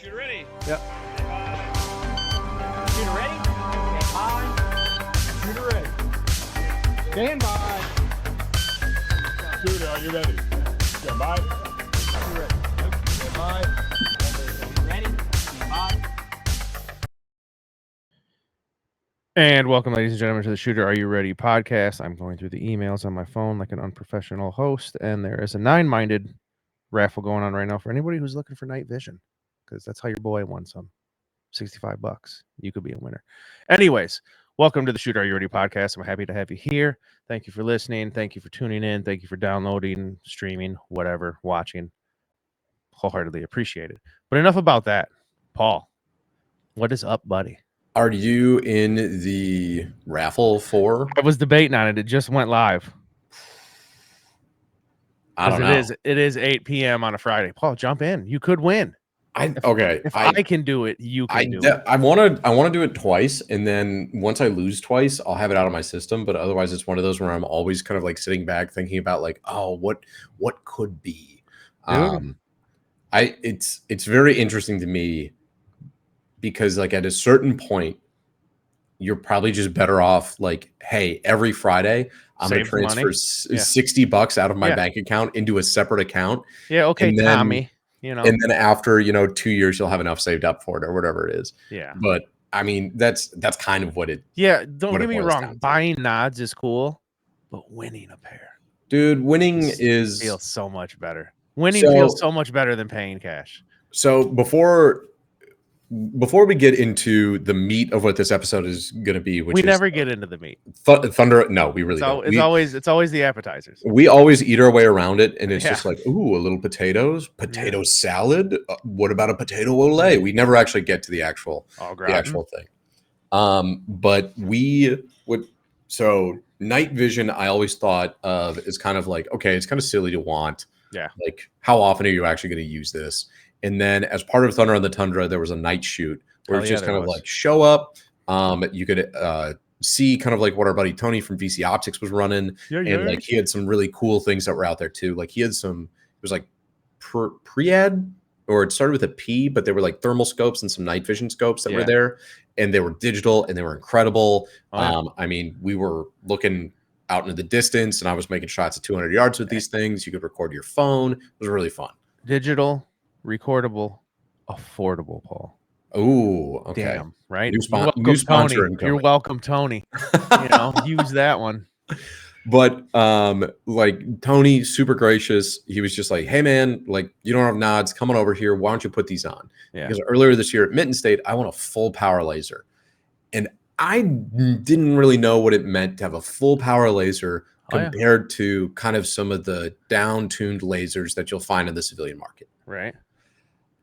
Shooter ready. Yep. Shooter ready? Stand by. Shooter ready. Stand by. Shooter, are you ready? Stand by. Shooter ready. Stand by. Ready? Stand by. And welcome, ladies and gentlemen, to the Shooter Are You Ready podcast. I'm going through the emails on my phone like an unprofessional host, and there is a nine-minded raffle going on right now for anybody who's looking for night vision, because that's how your boy won some $65. You could be a winner. Anyways, welcome to the Shooter Are You Ready podcast. I'm happy to have you here. Thank you for listening. Thank you for tuning in. Thank you for downloading, streaming, whatever, watching. Wholeheartedly appreciate it. But enough about that. Paul, what is up, buddy? Are you in the raffle for? I was debating on it. It just went live. I don't know. It is 8 p.m. on a Friday. Paul, jump in. You could win. If I can do it, you can do it. I want to do it twice, and then once I lose twice, I'll have it out of my system. But otherwise, it's one of those where I'm always kind of like sitting back thinking about like, oh, what could be. It's very interesting to me because like at a certain point, you're probably just better off like, hey, every Friday I'm going to transfer $60 out of my bank account into a separate account. Yeah, okay, and then, Tommy. You know, and then after 2 years, you'll have enough saved up for it or whatever it is. Yeah, but I mean that's kind of what it. Yeah, don't get me wrong. Buying nods is cool, but winning a pair, dude, winning feels so much better. Winning feels so much better than paying cash. So before we get into the meat of what this episode is going to be, we never get into the meat. Thunder, no, we really don't. It's always the appetizers. We always eat our way around it, and it's just like, ooh, a little potato salad. What about a potato ole? We never actually get to the actual thing. But we would. So night vision, I always thought of is kind of like, okay, it's kind of silly to want. Yeah. Like, how often are you actually going to use this? And then as part of Thunder on the Tundra, there was a night shoot where it's just kind of like show up. You could see kind of like what our buddy Tony from VC Optics was running. And like he had some really cool things that were out there too. Like he had some, it was like Pread, or it started with a P, but they were like thermal scopes and some night vision scopes that were there. And they were digital and they were incredible. I mean, we were looking out into the distance and I was making shots at 200 yards with these things. You could record your phone. It was really fun. Digital, recordable, affordable, Paul. Oh, okay. Damn, right? New sponsor. You're welcome, Tony. Use that one. But like Tony, super gracious. He was just like, hey man, like you don't have nods, come on over here. Why don't you put these on? Yeah. Because earlier this year at Mitten State, I won a full power laser. And I didn't really know what it meant to have a full power laser compared to kind of some of the down-tuned lasers that you'll find in the civilian market. Right.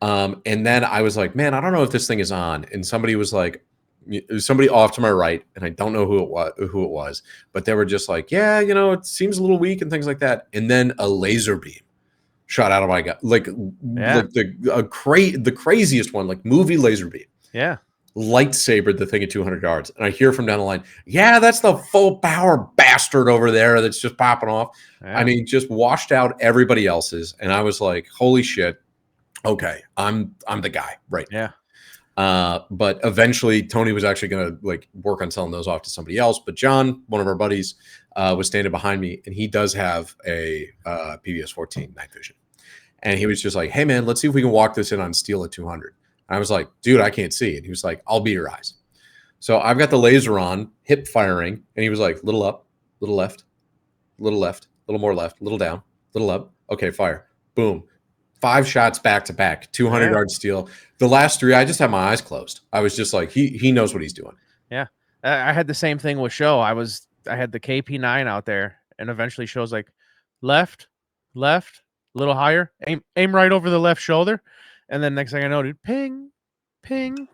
And then I was like, man, I don't know if this thing is on. And somebody was like, it was somebody off to my right, and I don't know who it was, but they were just like, yeah, it seems a little weak and things like that. And then a laser beam shot out of my gut, like the craziest one, like movie laser beam. Yeah. Lightsabered the thing at 200 yards. And I hear from down the line, yeah, that's the full power bastard over there that's just popping off. Yeah. I mean, just washed out everybody else's. And I was like, holy shit. Okay, I'm the guy right now. But eventually Tony was actually going to like work on selling those off to somebody else. But John, one of our buddies, was standing behind me, and he does have a PVS 14 night vision. And he was just like, hey man, let's see if we can walk this in on steel at 200. I was like, dude, I can't see. And he was like, I'll be your eyes. So I've got the laser on, hip firing. And he was like, little up, little left, little more left, little down, little up. Okay, fire. Boom. 5 shots back to back, 200 yard steel. The last 3, I just had my eyes closed. I was just like, he knows what he's doing. Yeah. I had the same thing with Show. I had the KP9 out there, and eventually Show's like, left, a little higher, aim right over the left shoulder. And then next thing I know, dude, ping,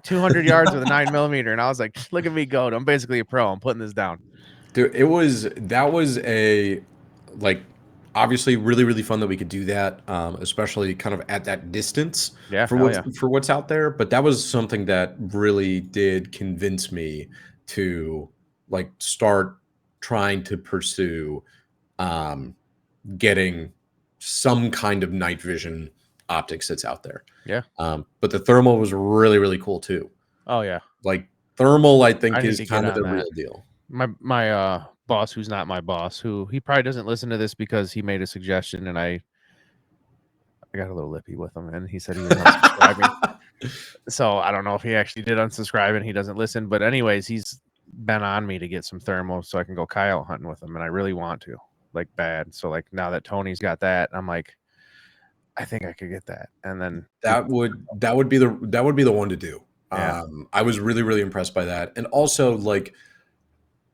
200 yards with a 9mm. And I was like, look at me go. I'm basically a pro. I'm putting this down. Dude, that was a, like, obviously really, really fun that we could do that, especially kind of at that distance for what's out there. But that was something that really did convince me to, like, start trying to pursue getting some kind of night vision optics that's out there. Yeah. But the thermal was really, really cool too. Oh yeah. Like thermal, I I think need is to get kind of on the that. real deal. My boss, who's not my boss, who he probably doesn't listen to this because he made a suggestion and I got a little lippy with him and he said he was unsubscribing. So I don't know if he actually did unsubscribe and he doesn't listen. But anyways, he's been on me to get some thermal so I can go coyote hunting with him, and I really want to, like bad. So like now that Tony's got that, I'm like, I think I could get that, and then That would be the one to do. Yeah. I was really, really impressed by that. And also like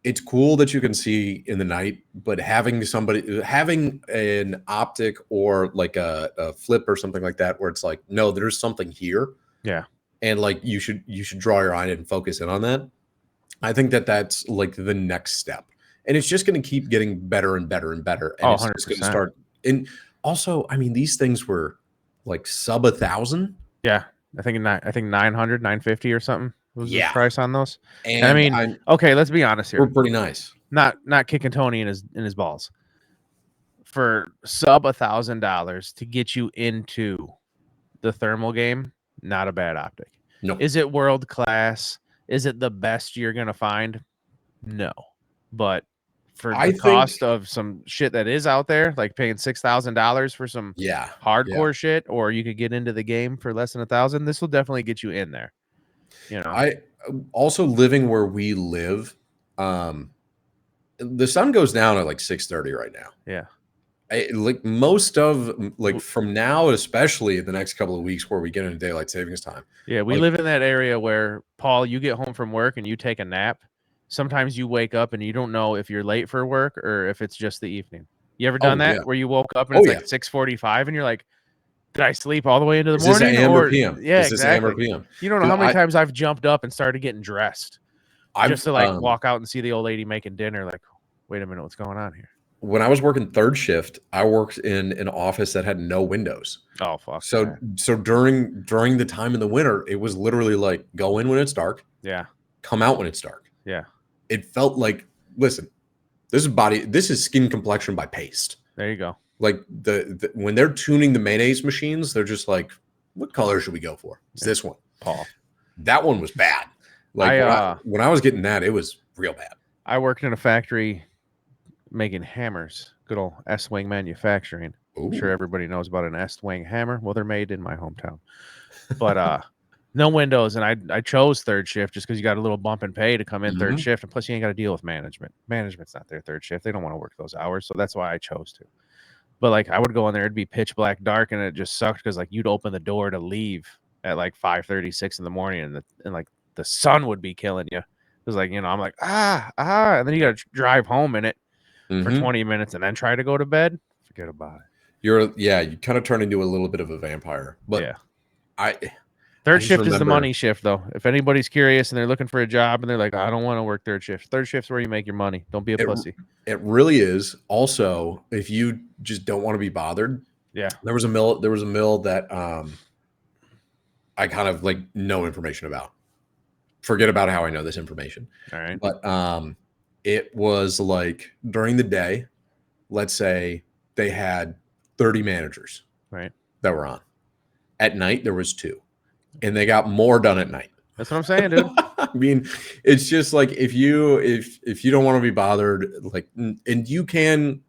it's cool that you can see in the night, but having an optic or like a flip or something like that where it's like, no, there's something here. Yeah. And like you should draw your eye and focus in on that. I think that's like the next step. And it's just going to keep getting better and better and better. And it's just going to 100%. start. And also, I mean, these things were like sub 1,000. Yeah. I think 900, 950 or something was the Yeah. price on those. And I mean, okay, let's be honest here. We're pretty nice. Not kicking Tony in his balls. For sub $1,000 to get you into the thermal game, not a bad optic. No. Is it world class? Is it the best you're gonna find? No. But for the cost of some shit that is out there, like paying $6,000 for some hardcore shit, or you could get into the game for less than 1,000, this will definitely get you in there. You know, I also living where we live, the sun goes down at like 6:30 right now. Yeah. Like most of like from now, especially in the next couple of weeks where we get into daylight savings time. Yeah, we live in that area where, Paul, you get home from work and you take a nap. Sometimes you wake up and you don't know if you're late for work or if it's just the evening. You ever done that where you woke up and it's like 6:45 and you're like, did I sleep all the way into the morning? Is this AM or PM? Yeah, is this AM or PM? You don't know how many times I've jumped up and started getting dressed just to like walk out and see the old lady making dinner. Like, wait a minute, what's going on here? When I was working third shift, I worked in an office that had no windows. Oh, fuck. So during the time in the winter, it was literally like go in when it's dark. Yeah. Come out when it's dark. Yeah. It felt like, listen, this is skin complexion by paste. There you go. Like the when they're tuning the mayonnaise machines, they're just like, what color should we go for? It's this one. Paul. That one was bad. Like when I was getting that, it was real bad. I worked in a factory making hammers, good old S-Wing manufacturing. I'm sure everybody knows about an S-Wing hammer. Well, they're made in my hometown. But no windows, and I chose third shift just because you got a little bump in pay to come in third shift, and plus you ain't got to deal with management. Management's not their third shift. They don't want to work those hours, so that's why I chose to. But like I would go in there, it'd be pitch black dark, and it just sucked because like you'd open the door to leave at like 5:36 in the morning, and like the sun would be killing you. It was like, you know, I'm like, and then you got to drive home in it for 20 minutes and then try to go to bed. Forget about it. You kind of turn into a little bit of a vampire. But yeah, third shift is the money shift, though. If anybody's curious and they're looking for a job and they're like, I don't want to work third shift. Third shift's where you make your money. Don't be a pussy. It really is. Also, if you just don't want to be bothered, there was a mill that I kind of like no information about. Forget about how I know this information. All right. But it was like during the day, let's say they had 30 managers that were on. At night, there was 2. And they got more done at night. That's what I'm saying, dude. I mean, it's just like if you don't want to be bothered, like, and you can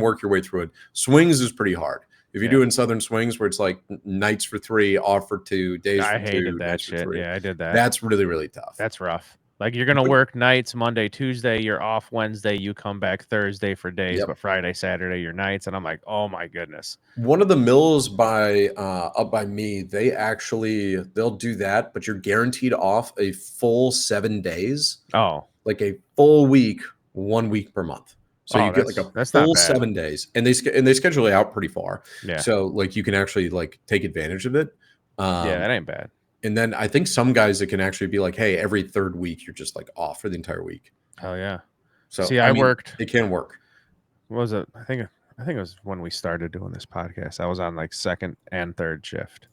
work your way through it. Swings is pretty hard. If you're doing Southern swings where it's like nights for 3, off for 2, days for 2. I hated that shit. Yeah, I did that. That's really, really tough. That's rough. Like you're going to work nights, Monday, Tuesday, you're off Wednesday, you come back Thursday for days, but Friday, Saturday, your nights. And I'm like, oh my goodness. One of the mills up by me, they'll do that, but you're guaranteed off a full 7 days. Oh. Like a full week, 1 week per month. So you get like a full 7 days, and they schedule it out pretty far. Yeah. So like you can actually like take advantage of it. That ain't bad. And then I think some guys, it can actually be like, hey, every third week you're just like off for the entire week. Oh yeah. So see, I worked. It can work. What was it? I think it was when we started doing this podcast. I was on like second and third shift.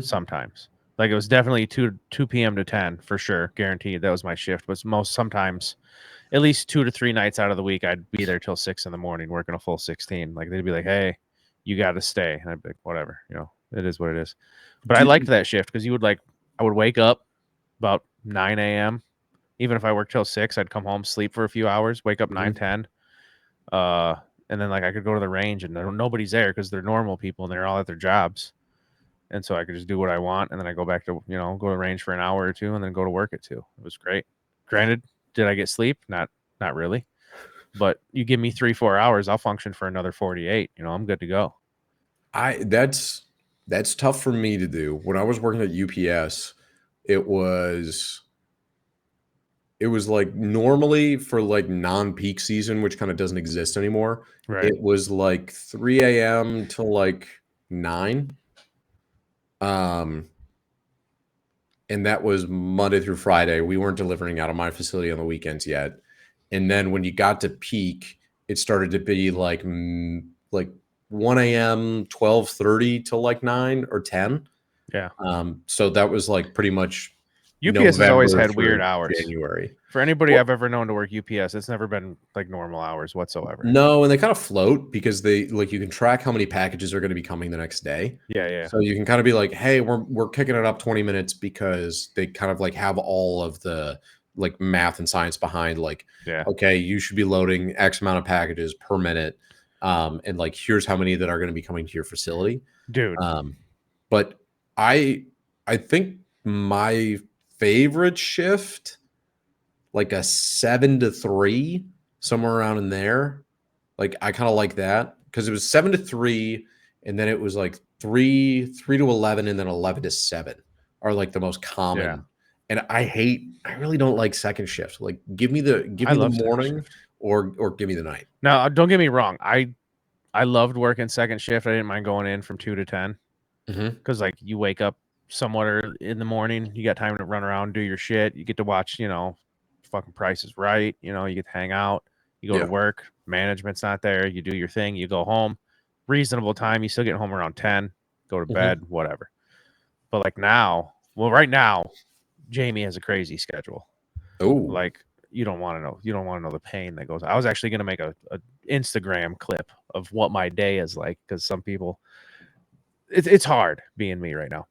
Sometimes, like it was definitely 2 p.m. to 10 for sure, guaranteed. That was my shift. But sometimes, at least 2 to 3 nights out of the week, I'd be there till 6 in the morning working a full 16. Like they'd be like, hey, you got to stay, and I'd be like, whatever, you know. It is what it is. But I liked that shift because I would wake up about 9 a.m. Even if I worked till 6, I'd come home, sleep for a few hours, wake up 9, 10. And then I could go to the range and nobody's there because they're normal people and they're all at their jobs. And so I could just do what I want. And then I go back to, go to the range for an hour or 2 and then go to work at 2. It was great. Granted, did I get sleep? Not really. But you give me 3-4 hours, I'll function for another 48. I'm good to go. That's tough for me to do. When I was working at UPS, it was like normally for like non-peak season, which kind of doesn't exist anymore. Right. It was like 3 a.m. to like 9. And that was Monday through Friday. We weren't delivering out of my facility on the weekends yet. And then when you got to peak, it started to be like 1 a.m., 12:30 till like 9 or 10. Yeah. So that was like pretty much UPS has always had through weird hours. January. For anybody I've ever known to work UPS, it's never been like normal hours whatsoever. No, and they kind of float because they you can track how many packages are going to be coming the next day. Yeah. So you can kind of be like, hey, we're kicking it up 20 minutes because they kind of like have all of the like math and science behind okay, you should be loading X amount of packages per minute. And like here's how many that are going to be coming to your facility. Dude. But I think my favorite shift, like a 7 to 3, somewhere around in there. Like I kind of like that because it was 7 to 3, and then it was like 3 to 11, and then 11 to 7 are like the most common. Yeah. And I really don't like second shift. Like give me the morning or give me the night. Now, don't get me wrong. I loved working second shift. I didn't mind going in from 2 to 10 because like you wake up somewhat early in the morning. You got time to run around, do your shit. You get to watch, fucking Price is Right. You get to hang out. You go to work. Management's not there. You do your thing. You go home. Reasonable time. You still get home around 10. Go to bed. Whatever. But like now, right now, Jamie has a crazy schedule. Oh, like you don't want to know. You don't want to know the pain that goes. I was actually going to make a Instagram clip of what my day is like because some people, it's hard being me right now.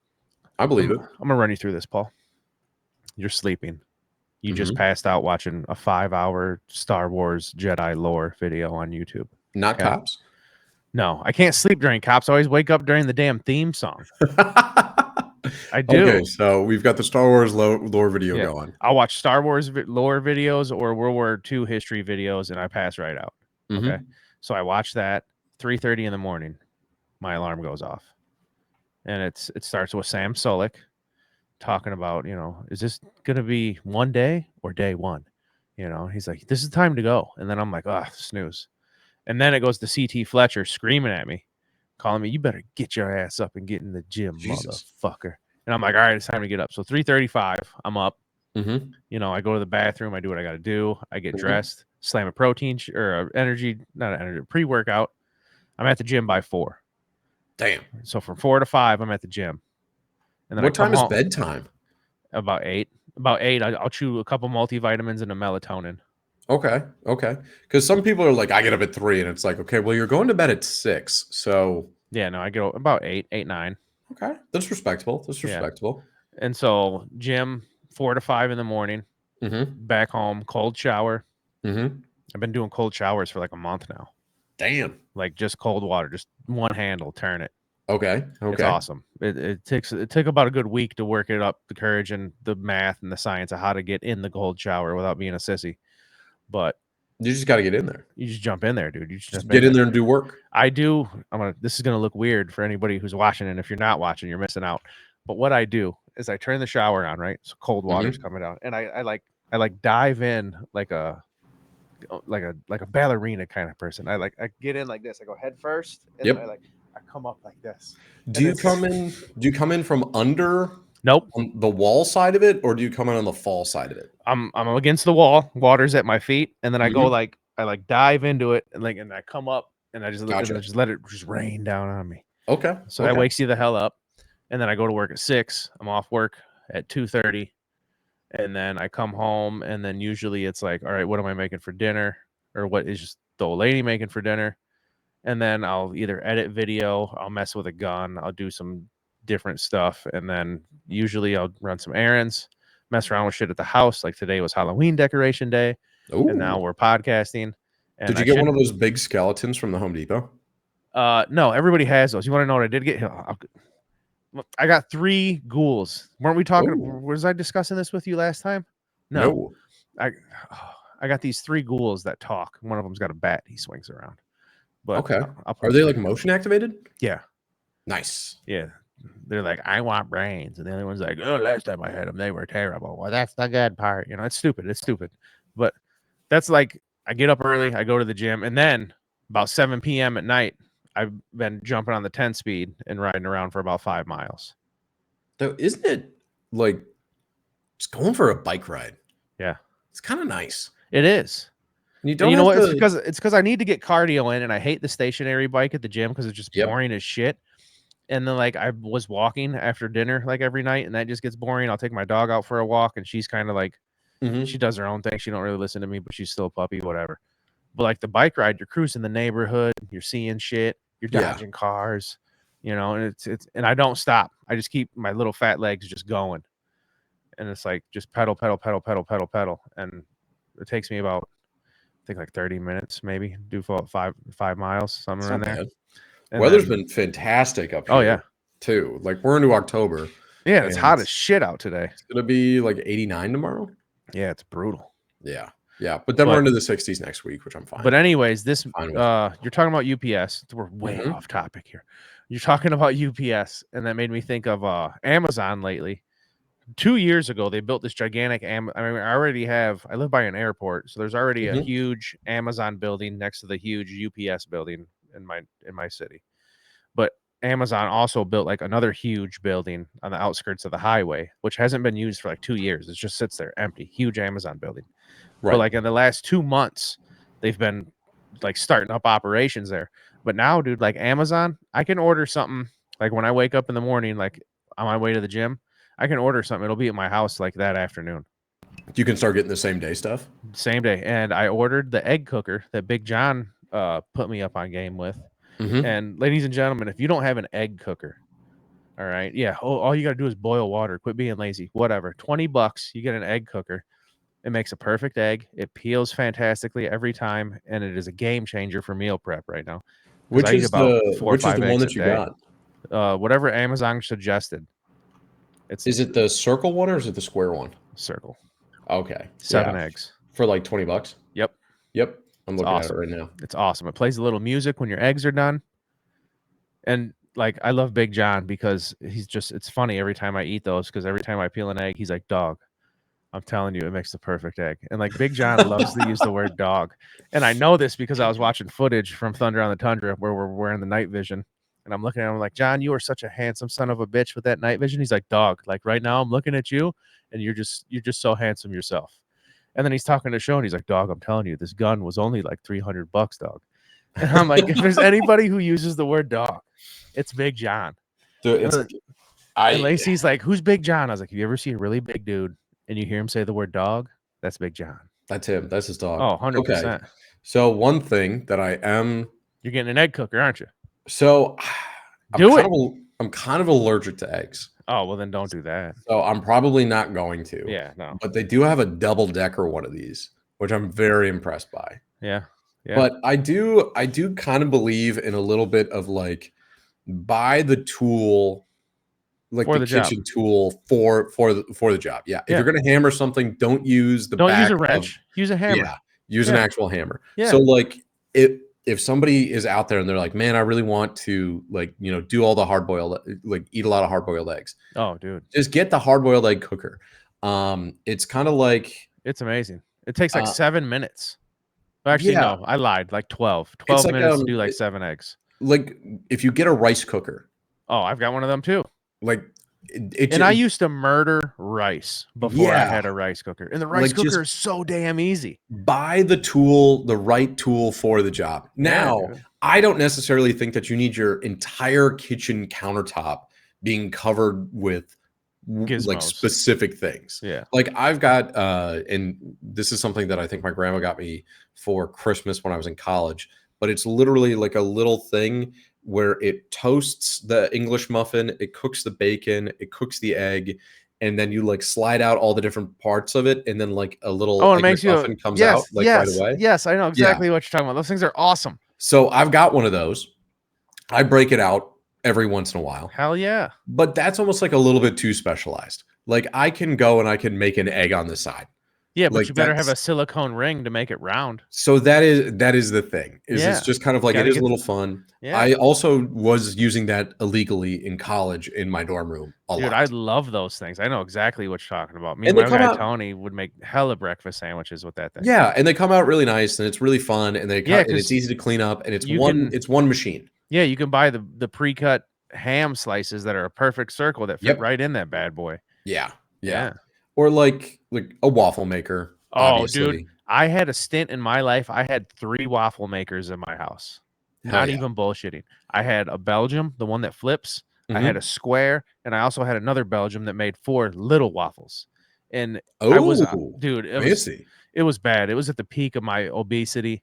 I believe it. I'm gonna run you through this, Paul. You're sleeping. You just passed out watching a 5-hour Star Wars Jedi lore video on YouTube. Not Cops? No, I can't sleep during Cops. I always wake up during the damn theme song. I do. Okay, so we've got the Star Wars lore video going. I'll watch Star Wars lore videos or World War II history videos, and I pass right out. Okay, so I watch that. 3:30 in the morning, my alarm goes off, and it starts with Sam Solik talking about, is this gonna be one day or day one? He's like, this is time to go, and then I'm like, snooze, and then it goes to CT Fletcher screaming at me, calling me, you better get your ass up and get in the gym, motherfucker. And I'm like, all right, it's time to get up. So 3:35, I'm up. I go to the bathroom. I do what I got to do. I get dressed, slam a protein pre-workout. I'm at the gym by 4. Damn. So from 4 to 5, I'm at the gym. And then what time is bedtime? About 8. About 8, I'll chew a couple multivitamins and a melatonin. Okay. Because some people are like, I get up at 3, and it's like, okay, well, you're going to bed at 6. So yeah, no, I get about 8, 9. Okay, that's respectable. And so gym 4 to 5 in the morning. Back home, cold shower. I've been doing cold showers for like a month now. Damn. Like just cold water, just one handle, turn it. Okay. It's awesome. It took about a good week to work it up, the courage and the math and the science of how to get in the cold shower without being a sissy. But you just got to get in there. You just jump in there, dude. You just get in there and do work. I do. This is gonna look weird for anybody who's watching, and if you're not watching, you're missing out. But what I do is I turn the shower on, right? So cold water's coming out, and I dive in like a ballerina kind of person. I get in like this. I go head first, and then I come up like this. Do you come in from under? Nope. On the wall side of it, or do you come in on the fall side of it? I'm against the wall. Water's at my feet, and then I go I dive into it, and I come up, and I just let it just rain down on me. Okay. So that wakes you the hell up, and then I go to work at 6. I'm off work at 2:30, and then I come home, and then usually it's like, all right, what am I making for dinner, or what is just the old lady making for dinner, and then I'll either edit video, I'll mess with a gun, I'll do some different stuff, and then usually I'll run some errands, mess around with shit at the house. Like today was Halloween decoration day, and now Ooh. we're podcasting. And Did you get one of those big skeletons from the Home Depot? No, everybody has those. You want to know what I did get? I got 3 ghouls. Weren't we talking? Ooh. Was I discussing this with you last time? No. I got these 3 ghouls that talk. One of them's got a bat he swings around. But Okay. I'll put Are they like motion activated? Yeah. Nice. Yeah. They're like, I want brains. And the other one's like, oh, last time I had them, they were terrible. Well, that's the good part. You know, it's stupid. It's stupid. But that's like, I get up early, I go to the gym, and then about 7 p.m. at night, I've been jumping on the 10 speed and riding around for about 5 miles. Though, isn't it like just going for a bike ride? Yeah. It's kind of nice. It is. And you And don't you know what? have to... It's because I need to get cardio in, and I hate the stationary bike at the gym because it's just boring as shit. And then like I was walking after dinner like every night, and that just gets boring. I'll take my dog out for a walk, and she's kind of like she does her own thing. She don't really listen to me, but she's still a puppy, whatever. But like the bike ride, you're cruising the neighborhood, you're seeing shit, you're dodging cars, you know, and it's and I don't stop. I just keep my little fat legs just going. And it's like just pedal, pedal, pedal, pedal, pedal, pedal. And it takes me about I think like 30 minutes, maybe do for 5 miles, somewhere in there. Weather's been fantastic up here. Oh yeah, too. Like we're into October. Yeah, it's hot as shit out today. It's gonna be like 89 tomorrow. Yeah, it's brutal. Yeah, but then we're into the 60s next week, which I'm fine. But anyways, this you're talking about UPS. We're way off topic here. You're talking about UPS, and that made me think of Amazon lately. 2 years ago, they built this gigantic I live by an airport, so there's already a huge Amazon building next to the huge UPS building in my city. But Amazon also built like another huge building on the outskirts of the highway, which hasn't been used for like 2 years. It just sits there empty, huge Amazon building. Right. But like in the last 2 months, they've been like starting up operations there. But now, dude, like Amazon, I can order something like when I wake up in the morning, like on my way to the gym, I can order something. It'll be at my house like that afternoon. You can start getting the same day stuff? Same day. And I ordered the egg cooker that Big John put me up on game with. And ladies and gentlemen, if you don't have an egg cooker, all right, all you got to do is boil water. Quit being lazy. Whatever. $20, you get an egg cooker. It makes a perfect egg. It peels fantastically every time, and it is a game changer for meal prep right now. Which is the one that you got? Whatever Amazon suggested. Is it the circle one or is it the square one? Circle. Okay. 7 eggs for like $20. Yep. I'm looking at it right now. It's awesome. It plays a little music when your eggs are done. And like, I love Big John because it's funny every time I eat those, because every time I peel an egg, he's like, dog, I'm telling you, it makes the perfect egg. And like Big John loves to use the word dog. And I know this because I was watching footage from Thunder on the Tundra where we're wearing the night vision. And I'm looking at him like, John, you are such a handsome son of a bitch with that night vision. He's like, dog, like right now I'm looking at you and you're just so handsome yourself. And then he's talking to Sean. He's like, dog, I'm telling you, this gun was only like $300, dog. And I'm like, if there's anybody who uses the word dog, it's Big John. Dude, and Lacey's like, who's Big John? I was like, if you ever see a really big dude and you hear him say the word dog, that's Big John. That's him. That's his dog. Oh, 100%. Okay. So one thing that I am... You're getting an egg cooker, aren't you? So I'm kind of allergic to eggs. Oh, well, then don't do that. So I'm probably not going to. Yeah, no. But they do have a double-decker one of these, which I'm very impressed by. Yeah. But I do kind of believe in a little bit of like, buy the tool, like the kitchen tool for the job. Yeah. If you're gonna hammer something, don't use the use a wrench. Use a hammer. Yeah. Use an actual hammer. Yeah. So like if somebody is out there and they're like, man, I really want to like, do all the like eat a lot of hard-boiled eggs. Oh, dude. Just get the hard-boiled egg cooker. It's kind of like, it's amazing. It takes like 7 minutes. Actually, no, I lied. Like 12 minutes to do like 7 eggs. Like if you get a rice cooker. Oh, I've got one of them too. Like I used to murder rice before I had a rice cooker. And the rice cooker is so damn easy. Buy the tool, the right tool for the job. Now, I don't necessarily think that you need your entire kitchen countertop being covered with gizmos. Like specific things. Yeah. Like I've got and this is something that I think my grandma got me for Christmas when I was in college, but it's literally like a little thing where it toasts the English muffin, it cooks the bacon, it cooks the egg, and then you like slide out all the different parts of it, and then like a little Oh, it egg makes you McMuffin comes out like right away. yes. I know Yeah. exactly what you're talking about. Those things are awesome. So I've got one of those. I break it out every once in a while, Hell yeah. but that's almost like a little bit too specialized. Like I can go and I can make an egg on the side. Yeah, but Like, you better have that's- a silicone ring to make it round. So that is the thing. Is Yeah. it's just kind of like it Gotta is a get little fun. Yeah. I also was using that illegally in college in my dorm room a Dude, lot. I love those things. I know exactly what you're talking about. Me And and they my come guy out- Tony would make hella breakfast sandwiches with that thing. Yeah, and they come out really nice, and it's really fun, and Yeah, and 'cause it's easy to clean up, and it's you one can- it's one machine. Yeah, you can buy the pre-cut ham slices that are a perfect circle that fit Yep. right in that bad boy. Yeah, Yeah. Or like a waffle maker. Oh, Obviously. dude. I had a stint in my life. I had 3 waffle makers in my house. Hell Not yeah. even bullshitting. I had a Belgium, the one that flips. I Mhm. had a square, and I also had another Belgium that made 4 little waffles. And I was, Oh, dude, fancy. it was bad. It was at the peak of my obesity.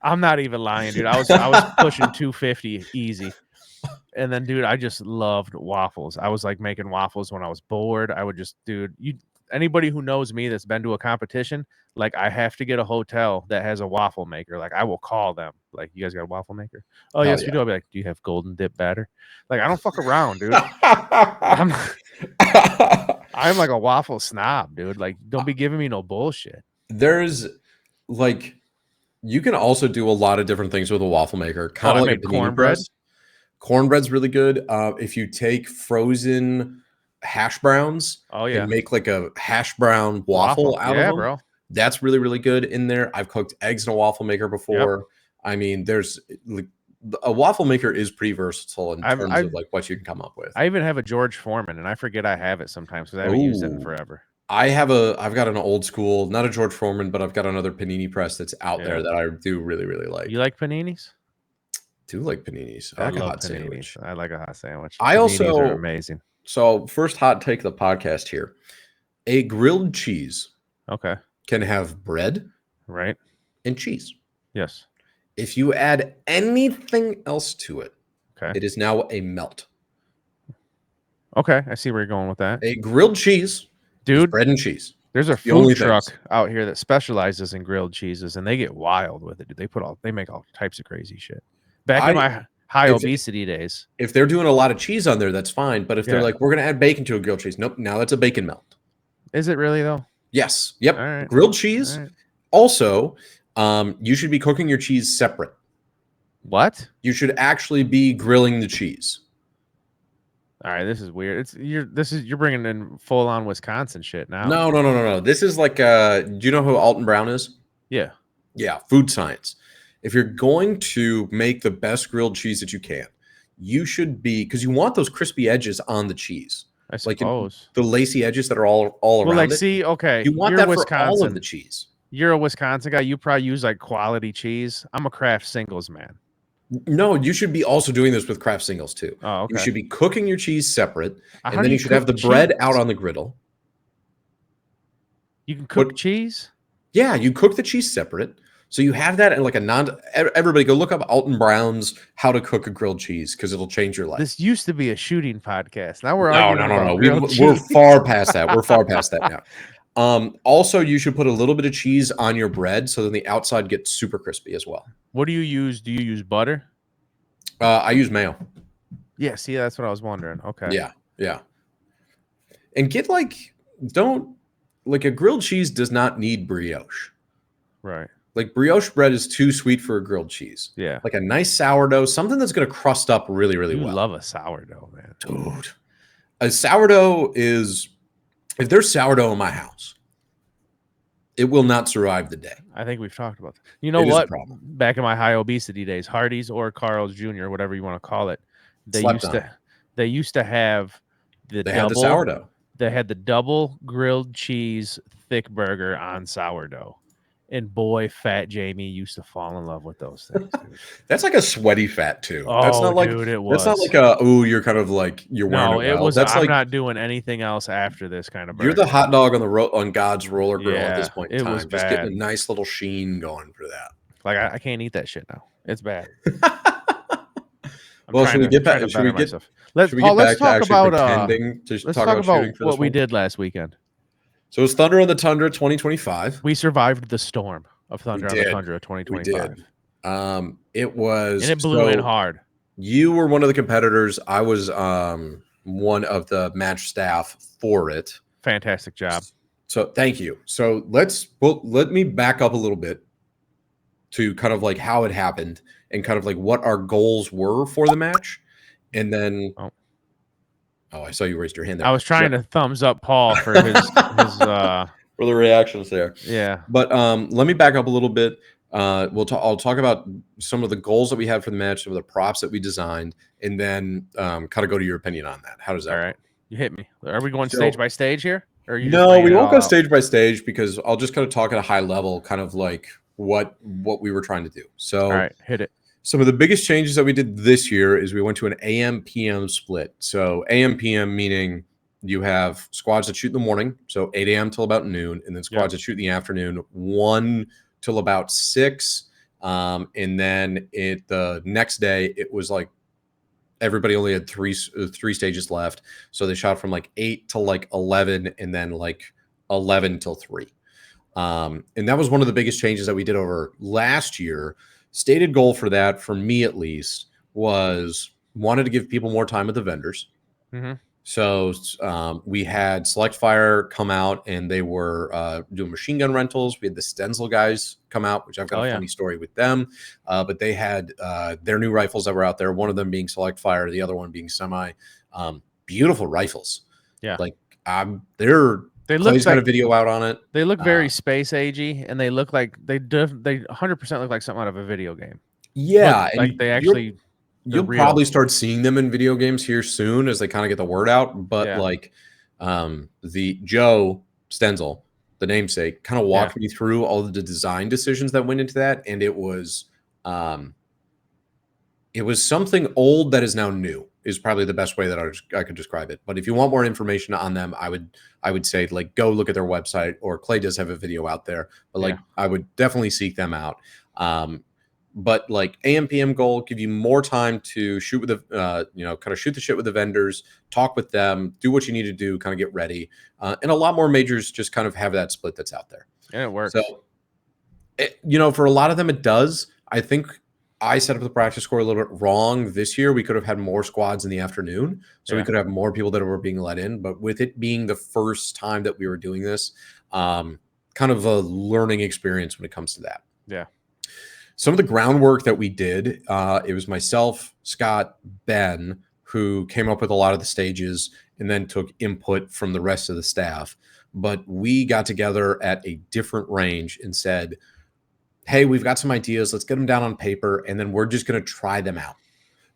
I'm not even lying, dude. I was pushing 250 easy. And then, dude, I just loved waffles. I was like making waffles when I was bored. I would just, dude, anybody who knows me that's been to a competition, like I have to get a hotel that has a waffle maker. Like I will call them. Like, you guys got a waffle maker? Oh, Hell yes, we yeah. do. I'll be like, do you have golden dip batter? Like, I don't fuck around, dude. I'm like a waffle snob, dude. Like, don't be giving me no bullshit. There's like you can also do a lot of different things with a waffle maker. Kind I of like a made panini cornbread. press. Cornbread's really good. If you take frozen hash browns Oh yeah, and make like a hash brown waffle out yeah, of them, bro. that's really, really good in there. I've cooked eggs in a waffle maker before. I mean, there's like a waffle maker is pretty versatile in terms of like what you can come up with. I even have a George Foreman, and I forget I have it sometimes because I haven't used it in Ooh. forever. I've got an old school, not a George Foreman, but I've got another panini press that's out there that I do really, really like. You like paninis? Do like paninis. I like a hot sandwich. I like a hot sandwich. I Paninis also are amazing. So first hot take of the podcast here. A grilled cheese Okay. can have bread Right. and cheese. Yes. If you add anything else to it, Okay. it is now a melt. Okay. I see where you're going with that. A grilled cheese is Dude, bread and cheese. there's a the only food truck things. out here that specializes in grilled cheeses, and they get wild with it. Dude. They make all types of crazy shit. Back in my high if- obesity days. If they're doing a lot of cheese on there, that's fine. But if they're Yeah. like, we're going to add bacon to a grilled cheese, nope, now that's a bacon melt. Is it really though? Yes. Yep. All right. Grilled cheese. All right. Also, you should be cooking your cheese separate. What? You should actually be grilling the cheese. All right, this is weird. You're bringing in full on Wisconsin shit now. No. This is like, do you know who Alton Brown is? Yeah. Yeah, food science. If you're going to make the best grilled cheese that you can, you should be, because you want those crispy edges on the cheese. I Like suppose. the lacy edges that are all Well, around like, it. see, okay, You want you're that for Wisconsin. all of the cheese. You're a Wisconsin guy. You probably use like quality cheese. I'm a Kraft Singles man. No, you should be also doing this with Kraft Singles too. Oh, okay. You should be cooking your cheese separate, How and do then you should have the cook bread cheese? out on the griddle. You can cook What- cheese. Yeah, you cook the cheese separate. So you have that in like a everybody go look up Alton Brown's how to cook a grilled cheese because it'll change your life. This used to be a shooting podcast. Now we're No. arguing about grilled We're cheese. far past that. We're far past that now. Also, you should put a little bit of cheese on your bread so then the outside gets super crispy as well. What do you use? Do you use butter? I use mayo. Yeah. See, that's what I was wondering. Okay. Yeah. And get a grilled cheese does not need brioche. Right. Like brioche bread is too sweet for a grilled cheese. Yeah. Like a nice sourdough, something that's going to crust up really, really You well. love a sourdough, man. Dude, a sourdough is, if there's sourdough in my house, it will not survive the day. I think we've talked about that. You know It is a what? problem. Back in my high obesity days, Hardee's or Carl's Jr., whatever you want to call it, they Slept used to have the They double. had the sourdough. They had the double grilled cheese thick burger on sourdough. And boy, Fat Jamie used to fall in love with those things. Dude. That's like a sweaty fat too. Oh, That's not like dude, it was. that's not like a you're kind of like you're wearing No, it it well. was. That's I'm like not doing anything else after this kind of burger. you're the hot dog on the on God's roller grill at this Yeah, point in it time. was Just bad. getting a nice little sheen going for that. Like I can't eat that shit now. It's bad. Well, should we get trying back? to better myself. Should we get Let's back to talk actually about pretending to let's talk talk about shooting about for what this we one? did last weekend. So it was Thunder on the Tundra 2025. We survived the storm of Thunder on the did. Tundra We 2025. did. It was, And it blew in so hard. you were one of the competitors. I was one of the match staff for it. Fantastic job. So thank you. So let me back up a little bit to kind of like how it happened and kind of like what our goals were for the match. And then Oh. I saw you raised your hand there. I was trying to thumbs up Paul for his for the reactions there. Yeah. But let me back up a little bit. I'll talk about some of the goals that we had for the match, some of the props that we designed, and then kind of go to your opinion on that. How does that? All right. You hit me. Are we going So- stage by stage here? Or are you just No, laying we it won't all go out? stage by stage because I'll just kind of talk at a high level, kind of like what we were trying to do. So All right, hit it. some of the biggest changes that we did this year is we went to an AM PM split. So AM PM meaning you have squads that shoot in the morning, so 8 a.m. till about noon, and then squads that shoot in the afternoon, 1 till about 6. And then the next day it was like everybody only had three stages left, so they shot from like 8 till like 11, and then like 11 till 3. And that was one of the biggest changes that we did over last year. Stated goal for that, for me at least, was wanted to give people more time with the vendors. Mm-hmm. So we had Select Fire come out, and they were doing machine gun rentals. We had the Stenzel guys come out, which I've got a funny story with them. But they had their new rifles that were out there, one of them being Select Fire, the other one being Semi. Beautiful rifles. Yeah. Like Clay's got a video out on it. They look very space agey, and they look like they 100% look like something out of a video game. Yeah. Like they actually... You'll probably start seeing them in video games here soon as they kind of get the word out. But like the Joe Stenzel, the namesake, kind of walked me through all of the design decisions that went into that. And it was something old that is now new is probably the best way that I could describe it. But if you want more information on them, I would say like go look at their website, or Clay does have a video out there. But like I would definitely seek them out. But like AMPM goal, give you more time to shoot with the, kind of shoot the shit with the vendors, talk with them, do what you need to do, kind of get ready. And a lot more majors just kind of have that split that's out there. And it works. So, for a lot of them, it does. I think I set up the practice score a little bit wrong this year. We could have had more squads in the afternoon, so we could have more people that were being let in. But with it being the first time that we were doing this, kind of a learning experience when it comes to that. Yeah. Some of the groundwork that we did, it was myself, Scott, Ben, who came up with a lot of the stages and then took input from the rest of the staff. But we got together at a different range and said, hey, we've got some ideas. Let's get them down on paper, and then we're just going to try them out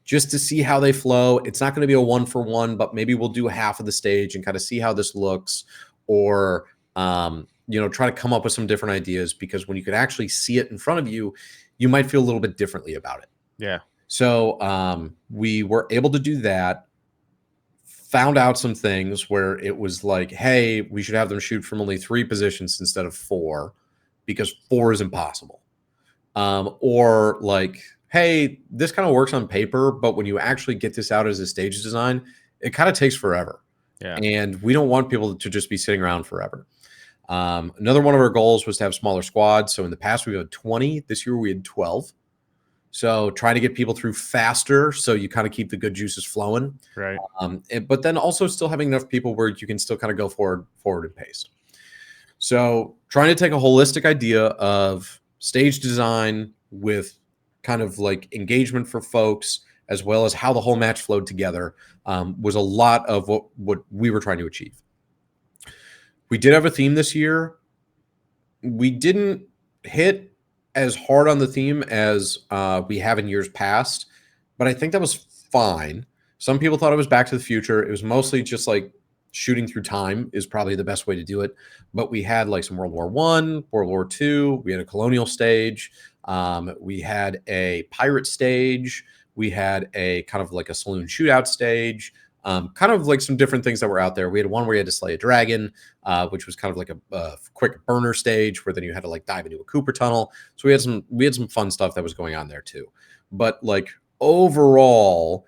just to see how they flow. It's not going to be a 1-for-1, but maybe we'll do half of the stage and kind of see how this looks, or try to come up with some different ideas, because when you could actually see it in front of you, you might feel a little bit differently about it. Yeah. So we were able to do that, found out some things where it was like, hey, we should have them shoot from only 3 positions instead of 4, because 4 is impossible. Or like, hey, this kind of works on paper, but when you actually get this out as a stage design, it kind of takes forever. Yeah. And we don't want people to just be sitting around forever. Another one of our goals was to have smaller squads. So in the past, we had 20. This year, we had 12. So trying to get people through faster, so you kind of keep the good juices flowing. Right. But then also still having enough people where you can still kind of go forward and pace. So trying to take a holistic idea of stage design with kind of like engagement for folks, as well as how the whole match flowed together, was a lot of what we were trying to achieve. We did have a theme this year. We didn't hit as hard on the theme as we have in years past, but I think that was fine. Some people thought it was Back to the Future. It was mostly just like shooting through time is probably the best way to do it. But we had like some World War I, World War II. We had a colonial stage. We had a pirate stage. We had a kind of like a saloon shootout stage. kind of like some different things that were out there. We had one where you had to slay a dragon, which was kind of like a quick burner stage where then you had to like dive into a Cooper tunnel. So we had some fun stuff that was going on there too. But like overall,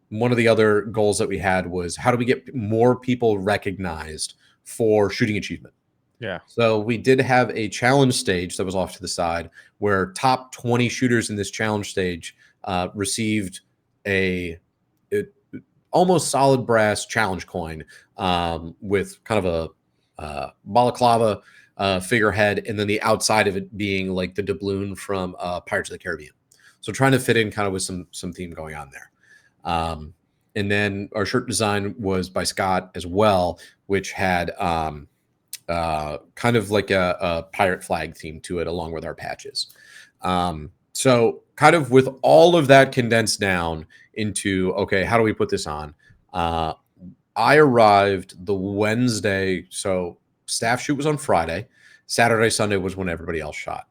one of the other goals that we had was how do we get more people recognized for shooting achievement? Yeah. So we did have a challenge stage that was off to the side where top 20 shooters in this challenge stage received a almost solid brass challenge coin with kind of a balaclava figurehead, and then the outside of it being like the doubloon from Pirates of the Caribbean. So trying to fit in kind of with some theme going on there. And then our shirt design was by Scott as well, which had kind of like a pirate flag theme to it along with our patches. So kind of with all of that condensed down into, okay, how do we put this on? I arrived the Wednesday. So staff shoot was on Friday. Saturday, Sunday was when everybody else shot.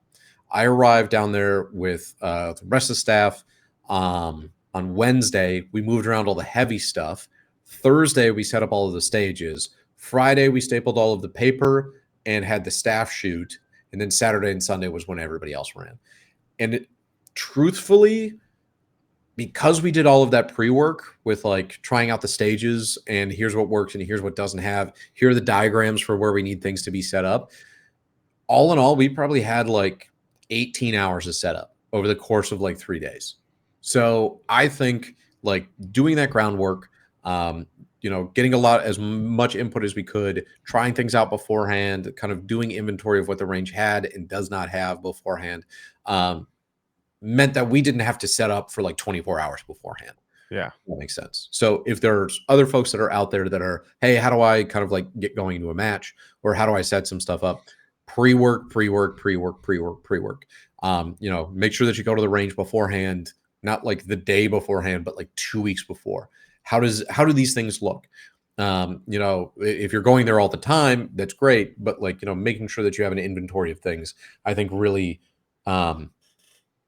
I arrived down there with the rest of the staff. On Wednesday, we moved around all the heavy stuff. Thursday, we set up all of the stages. Friday, we stapled all of the paper and had the staff shoot. And then Saturday and Sunday was when everybody else ran. And truthfully, because we did all of that pre-work with like trying out the stages and here's what works and here's what doesn't have, here are the diagrams for where we need things to be set up. All in all, we probably had like 18 hours of setup over the course of like 3 days. So I think like doing that groundwork, getting as much input as we could, trying things out beforehand, kind of doing inventory of what the range had and does not have beforehand, meant that we didn't have to set up for like 24 hours beforehand. Yeah. That makes sense. So if there's other folks that are out there that are, hey, how do I kind of like get going into a match, or how do I set some stuff up? Pre-work. Make sure that you go to the range beforehand, not like the day beforehand, but like 2 weeks before. How do these things look? If you're going there all the time, that's great. But like, making sure that you have an inventory of things, I think really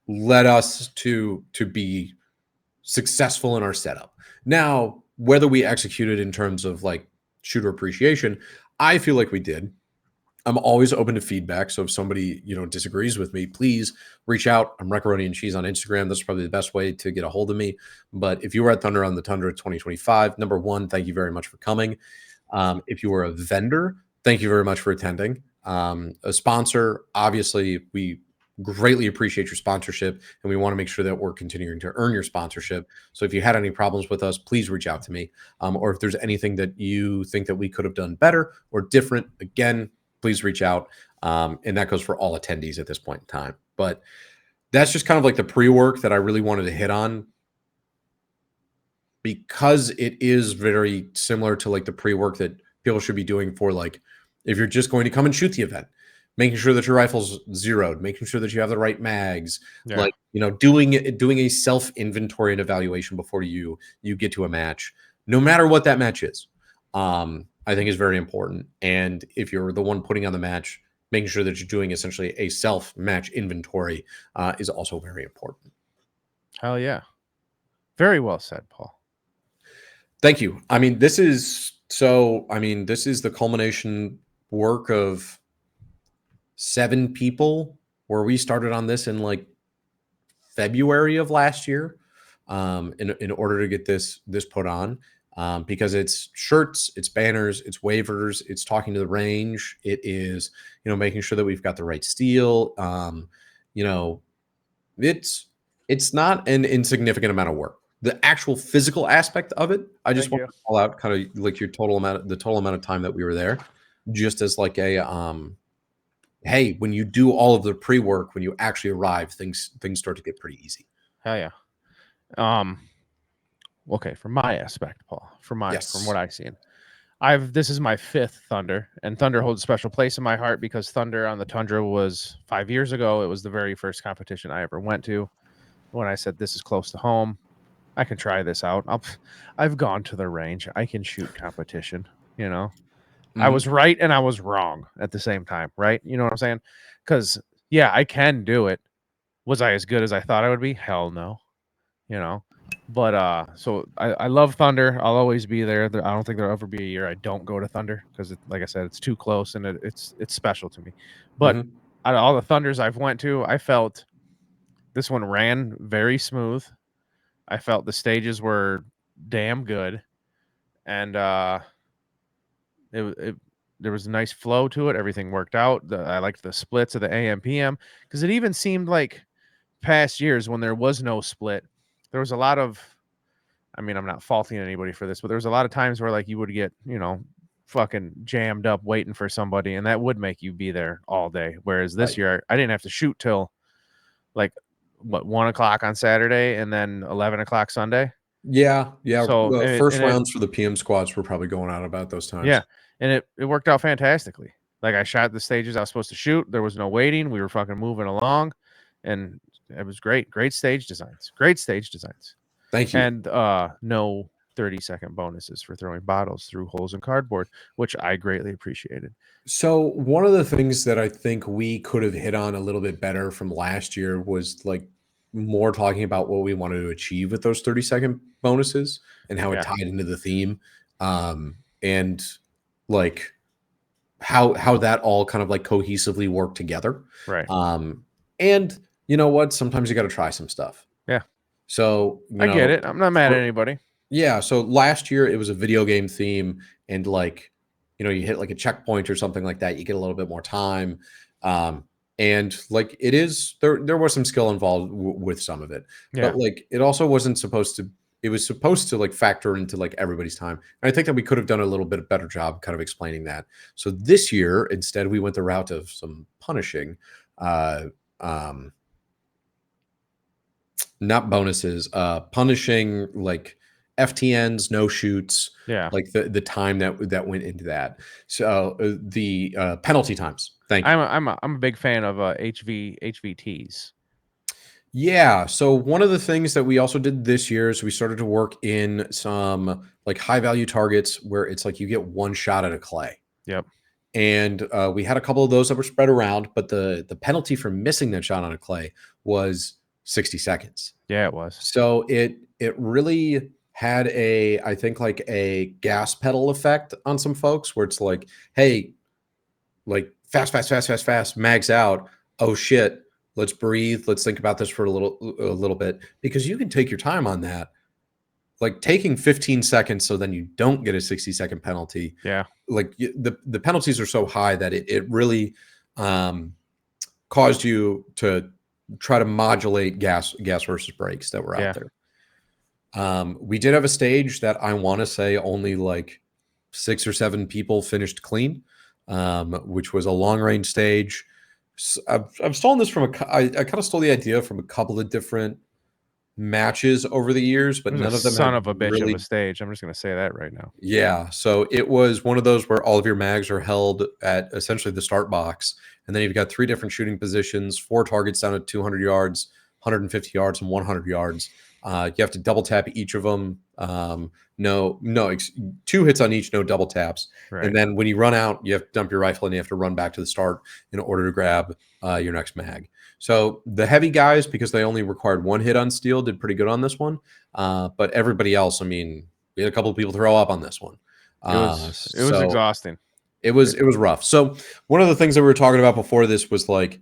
led us to be successful in our setup. Now, whether we executed in terms of like shooter appreciation, I feel like we did. I'm always open to feedback. So if somebody, disagrees with me, please reach out. I'm Recaroni and Cheese on Instagram. That's probably the best way to get a hold of me. But if you were at Thunder on the Tundra 2025, number one, thank you very much for coming. If you were a vendor, thank you very much for attending. A sponsor, obviously, we greatly appreciate your sponsorship, and we want to make sure that we're continuing to earn your sponsorship. So if you had any problems with us, please reach out to me. Or if there's anything that you think that we could have done better or different, again, please reach out. And that goes for all attendees at this point in time. But that's just kind of like the pre-work that I really wanted to hit on, because it is very similar to like the pre-work that people should be doing for like, if you're just going to come and shoot the event, making sure that your rifle's zeroed, making sure that you have the right mags, like, doing a self-inventory and evaluation before you get to a match, no matter what that match is. I think is very important. And if you're the one putting on the match, making sure that you're doing essentially a self-match inventory is also very important. Hell yeah. Very well said, Paul. Thank you. This is the culmination work of 7 people where we started on this in like February of last year in order to get this put on. Because it's shirts, it's banners, it's waivers, it's talking to the range, it is, making sure that we've got the right steel. It's not an insignificant amount of work. The actual physical aspect of it, I just want to call out kind of like the total amount of time that we were there, just as like a hey, when you do all of the pre-work, when you actually arrive, things start to get pretty easy. Hell yeah. Okay, from my aspect, Paul, from what I've seen, this is my 5th Thunder, and Thunder holds a special place in my heart because Thunder on the Tundra was 5 years ago. It was the very first competition I ever went to. When I said this is close to home, I can try this out. I've gone to the range. I can shoot competition. I was right and I was wrong at the same time, right? You know what I'm saying? Because I can do it. Was I as good as I thought I would be? Hell no. But so I love Thunder. I'll always be there. I don't think there'll ever be a year I don't go to Thunder because, like I said, it's too close and it's special to me. But Mhm. out of all the Thunders I've went to, I felt this one ran very smooth. I felt the stages were damn good, and it there was a nice flow to it. Everything worked out. I liked the splits of the AM PM because it even seemed like past years when there was no split, there was a lot of. I mean, I'm not faulting anybody for this, but there was a lot of times where like you would get, fucking jammed up waiting for somebody, and that would make you be there all day. Whereas this Right. year, I didn't have to shoot till like 1 o'clock on Saturday and then 11 o'clock Sunday. Yeah, yeah. So The and first it rounds for the PM squads were probably going out about those times. yeah, and it worked out fantastically. Like I shot the stages I was supposed to shoot. There was no waiting. We were fucking moving along, and it was great. Great stage designs. Great stage designs. Thank you. And no 30-second bonuses for throwing bottles through holes in cardboard, which I greatly appreciated. So one of the things that I think we could have hit on a little bit better from last year was like more talking about what we wanted to achieve with those 30-second bonuses and how it Yeah, tied into the theme. And like how that all kind of like cohesively worked together. right. And you know what? Sometimes you got to try some stuff. Yeah, So, I get it. I'm not mad at anybody. yeah, so last year it was a video game theme, and like, you hit like a checkpoint or something like that, you get a little bit more time. And like it is there was some skill involved with some of it, Yeah, but like it also wasn't supposed to it was supposed to like factor into like everybody's time. And I think that we could have done a little bit better job kind of explaining that. So this year, instead, we went the route of some punishing, uh, um, not bonuses, punishing like FTNs, no shoots, yeah. like the time that went into that. So the penalty times. Thank you. I'm a big fan of HVTs. Yeah. So one of the things that we also did this year is we started to work in some like high value targets where it's like you get one shot at a clay. Yep. And we had a couple of those that were spread around, but the penalty for missing that shot on a clay was 60 seconds. Yeah, it was. So it really had I think like a gas pedal effect on some folks where it's like, hey, like fast, fast, fast, fast, fast, mags out. Oh shit, let's breathe. Let's think about this for a little bit because you can take your time on that. Like taking 15 seconds so then you don't get a 60-second penalty. Yeah. Like the penalties are so high that it really caused you to try to modulate gas versus brakes that were Yeah. out there. We did have a stage that I want to say only like 6 or 7 people finished clean, which was a long range stage. I've stolen this from I kind of stole the idea from a couple of different matches over the years, but It was none a of them son have of a bitch of really. a stage. I'm just gonna say that right now. Yeah, so it was one of those where all of your mags are held at essentially the start box, and then you've got 3 different shooting positions, 4 targets down at 200 yards, 150 yards, and 100 yards. You have to double tap each of them. No, 2 hits on each, no double taps. Right. And then when you run out, you have to dump your rifle and you have to run back to the start in order to grab your next mag. So the heavy guys, because they only required 1 hit on steel, did pretty good on this one. But everybody else, I mean, we had a couple of people throw up on this one. It was exhausting. It was rough. So one of the things that we were talking about before this was like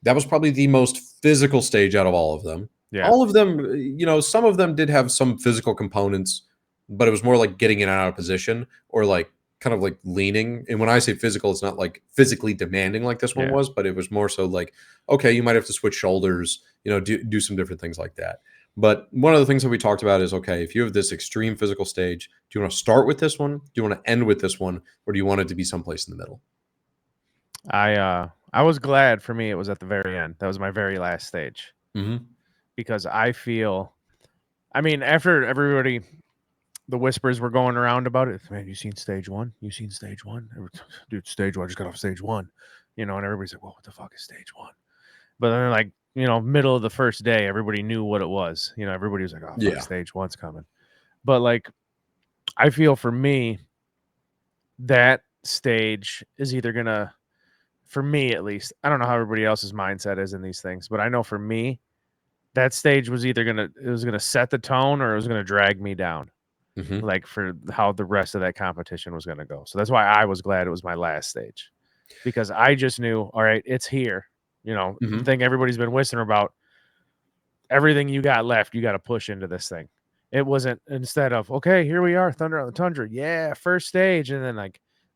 that was probably the most physical stage out of all of them. Yeah. All of them, some of them did have some physical components, but it was more like getting in and out of position or like kind of like leaning. And when I say physical, it's not like physically demanding like this one Yeah. was, but it was more so like, okay, you might have to switch shoulders, do some different things like that. But one of the things that we talked about is, okay, if you have this extreme physical stage, do you want to start with this one? Do you want to end with this one? Or do you want it to be someplace in the middle? I was glad for me it was at the very end. That was my very last stage. Mm-hmm. Because I mean, after everybody, the whispers were going around about it. Man, you seen stage 1? You seen stage 1? Dude, stage 1 just got off stage 1. And everybody's like, "Well, what the fuck is stage 1?" But then, like, middle of the first day, everybody knew what it was. Everybody was like, "Oh, fuck, Yeah. stage 1's coming." But like, I feel for me, that stage is either gonna, for me at least, I don't know how everybody else's mindset is in these things, but I know for me, that stage was either gonna set the tone or it was gonna drag me down, Mhm. like for how the rest of that competition was gonna go. So that's why I was glad it was my last stage, because I just knew, all right, it's here. The Mhm. thing everybody's been whistling about. Everything you got left, you got to push into this thing. It wasn't, instead of, okay, here we are, Thunder on the Tundra, yeah, first stage, and then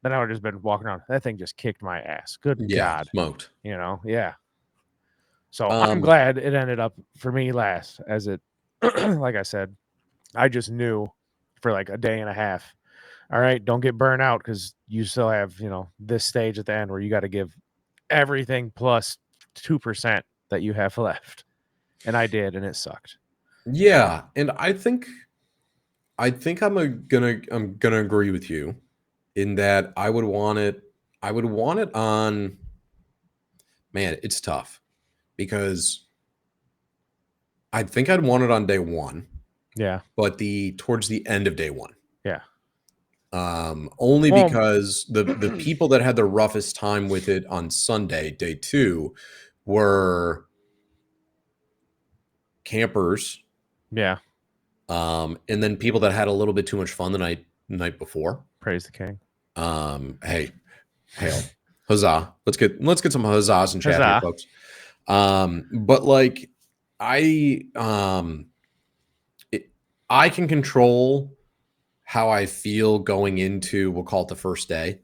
then I would have just been walking around. That thing just kicked my ass. Good Yeah, God, smoked. yeah. So I'm Um, glad it ended up for me last, as it, like I said, I just knew for like a day and a half. All right, don't get burnt out because you still have this stage at the end where you got to give everything plus 2% that you have left, and I did, and it sucked. yeah, and I'm gonna agree with you in that I would want it. I would want it on. Man, it's tough because I think I'd want it on day one, Yeah, but towards the end of day one. yeah. Only Well, because the people that had the roughest time with it on Sunday, day two, were campers, yeah. and then people that had a little bit too much fun the night before. Praise the king. Hey, hail, huzzah! Let's get some huzzahs in chat here, Huzzah. folks. But like I I can control how I feel going into, we'll call it the first day.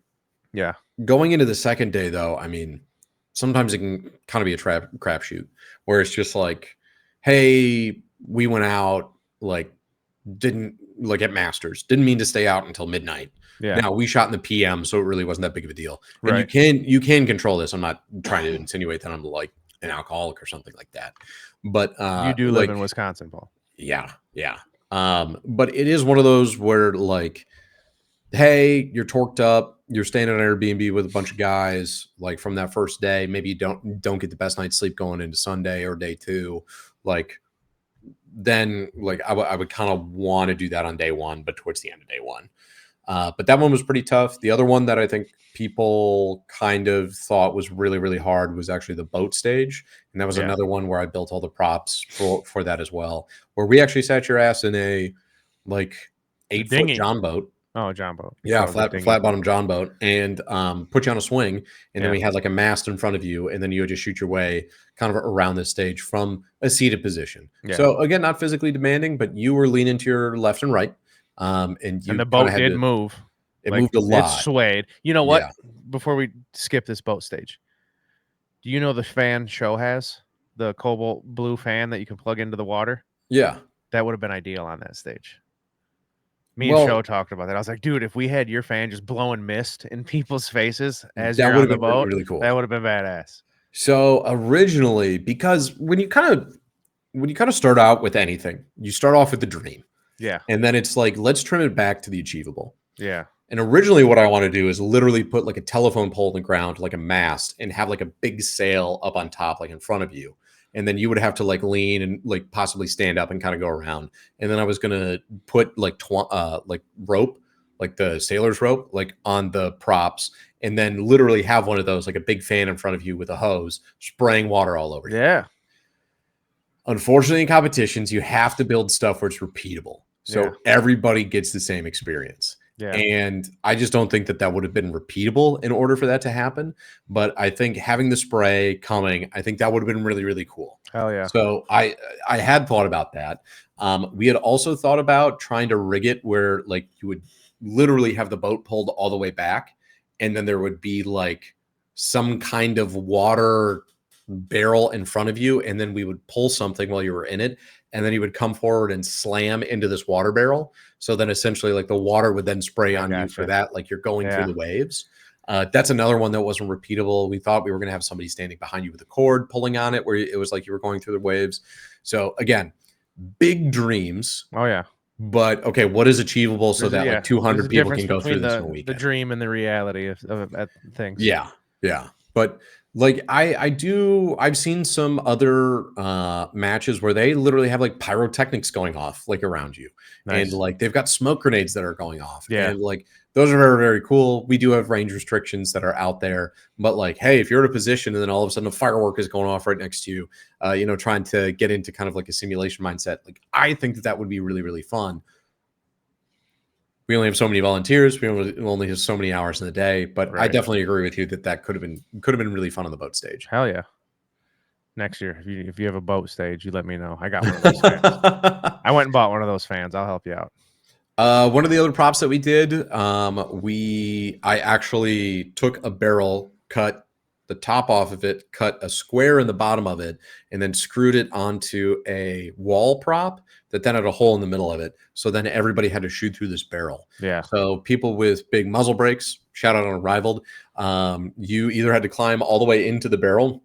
Yeah, Going into the second day, though, I mean, sometimes it can kind of be a crapshoot where it's just like, hey, we went out, like, didn't like at Masters, didn't mean to stay out until midnight. yeah. Now we shot in the PM, so it really wasn't that big of a deal. And Right. you can control this. I'm not trying to insinuate that I'm like an alcoholic or something like that. But You do live in Wisconsin, Paul. yeah. But it is one of those where like, hey, you're torqued up, you're staying at an Airbnb with a bunch of guys, like from that first day, maybe you don't get the best night's sleep going into Sunday or day two. Like then like I would kind of want to do that on day one, but towards the end of day one. But that one was pretty tough. The other one that I think people kind of thought was really, really hard was actually the boat stage. And that was another one where I built all the props for that as well, where we actually sat your ass in a like 8-foot John boat. Oh, John boat. Yeah, flat bottom John boat, and put you on a swing, and then we had like a mast in front of you, and then you would just shoot your way kind of around this stage from a seated position. Yeah. So again, not physically demanding, but you were leaning to your left and right, and the boat did move. It moved a lot. It swayed. You know what? Yeah. Before we skip this boat stage, do you know the fan show has the cobalt blue fan that you can plug into the water? Yeah, that would have been ideal on that stage. Me and Show talked about that. I was like, dude, if we had your fan just blowing mist in people's faces as you're on the boat, really cool. That would have been badass. So originally, because when you kind of start out with anything, you start off with the dream. Yeah. And then it's like, let's trim it back to the achievable. Yeah. And originally what I want to do is literally put like a telephone pole in the ground, like a mast, and have like a big sail up on top, like in front of you. And then you would have to like lean and like possibly stand up and kind of go around. And then I was going to put like rope, like the sailor's rope, like on the props, and then literally have one of those, like a big fan in front of you with a hose spraying water all over you. Yeah. Unfortunately, in competitions, you have to build stuff where it's repeatable. So everybody gets the same experience. Yeah. And I just don't think that would have been repeatable in order for that to happen. But I think having the spray coming, I think that would have been really, really cool. Hell yeah. So I had thought about that. We had also thought about trying to rig it where like you would literally have the boat pulled all the way back. And then there would be like some kind of water barrel in front of you. And then we would pull something while you were in it. And then you would come forward and slam into this water barrel. So then essentially like the water would then spray on you for that. Like you're going through the waves. That's another one that wasn't repeatable. We thought we were going to have somebody standing behind you with a cord pulling on it where it was like you were going through the waves. So again, big dreams. Oh yeah. But okay, what is achievable so that like 200 people can go through this in a weekend? The dream and the reality of things. Yeah. But like I've seen some other matches where they literally have like pyrotechnics going off like around you. Nice. And like they've got smoke grenades that are going off. Yeah. And like those are very, very cool. We do have range restrictions that are out there. But like, hey, if you're in a position and then all of a sudden a firework is going off right next to you, trying to get into kind of like a simulation mindset, like I think that would be really, really fun. We only have so many volunteers. We only have so many hours in the day, but I Right. definitely agree with you that could have been really fun on the boat stage. Hell yeah. Next year, if you have a boat stage, you let me know. I got one of those fans. I went and bought one of those fans. I'll help you out. One of the other props that we did, I actually took a barrel, cut the top off of it, cut a square in the bottom of it, and then screwed it onto a wall prop that then had a hole in the middle of it. So then everybody had to shoot through this barrel. Yeah. So people with big muzzle brakes, shout out on Unrivaled, you either had to climb all the way into the barrel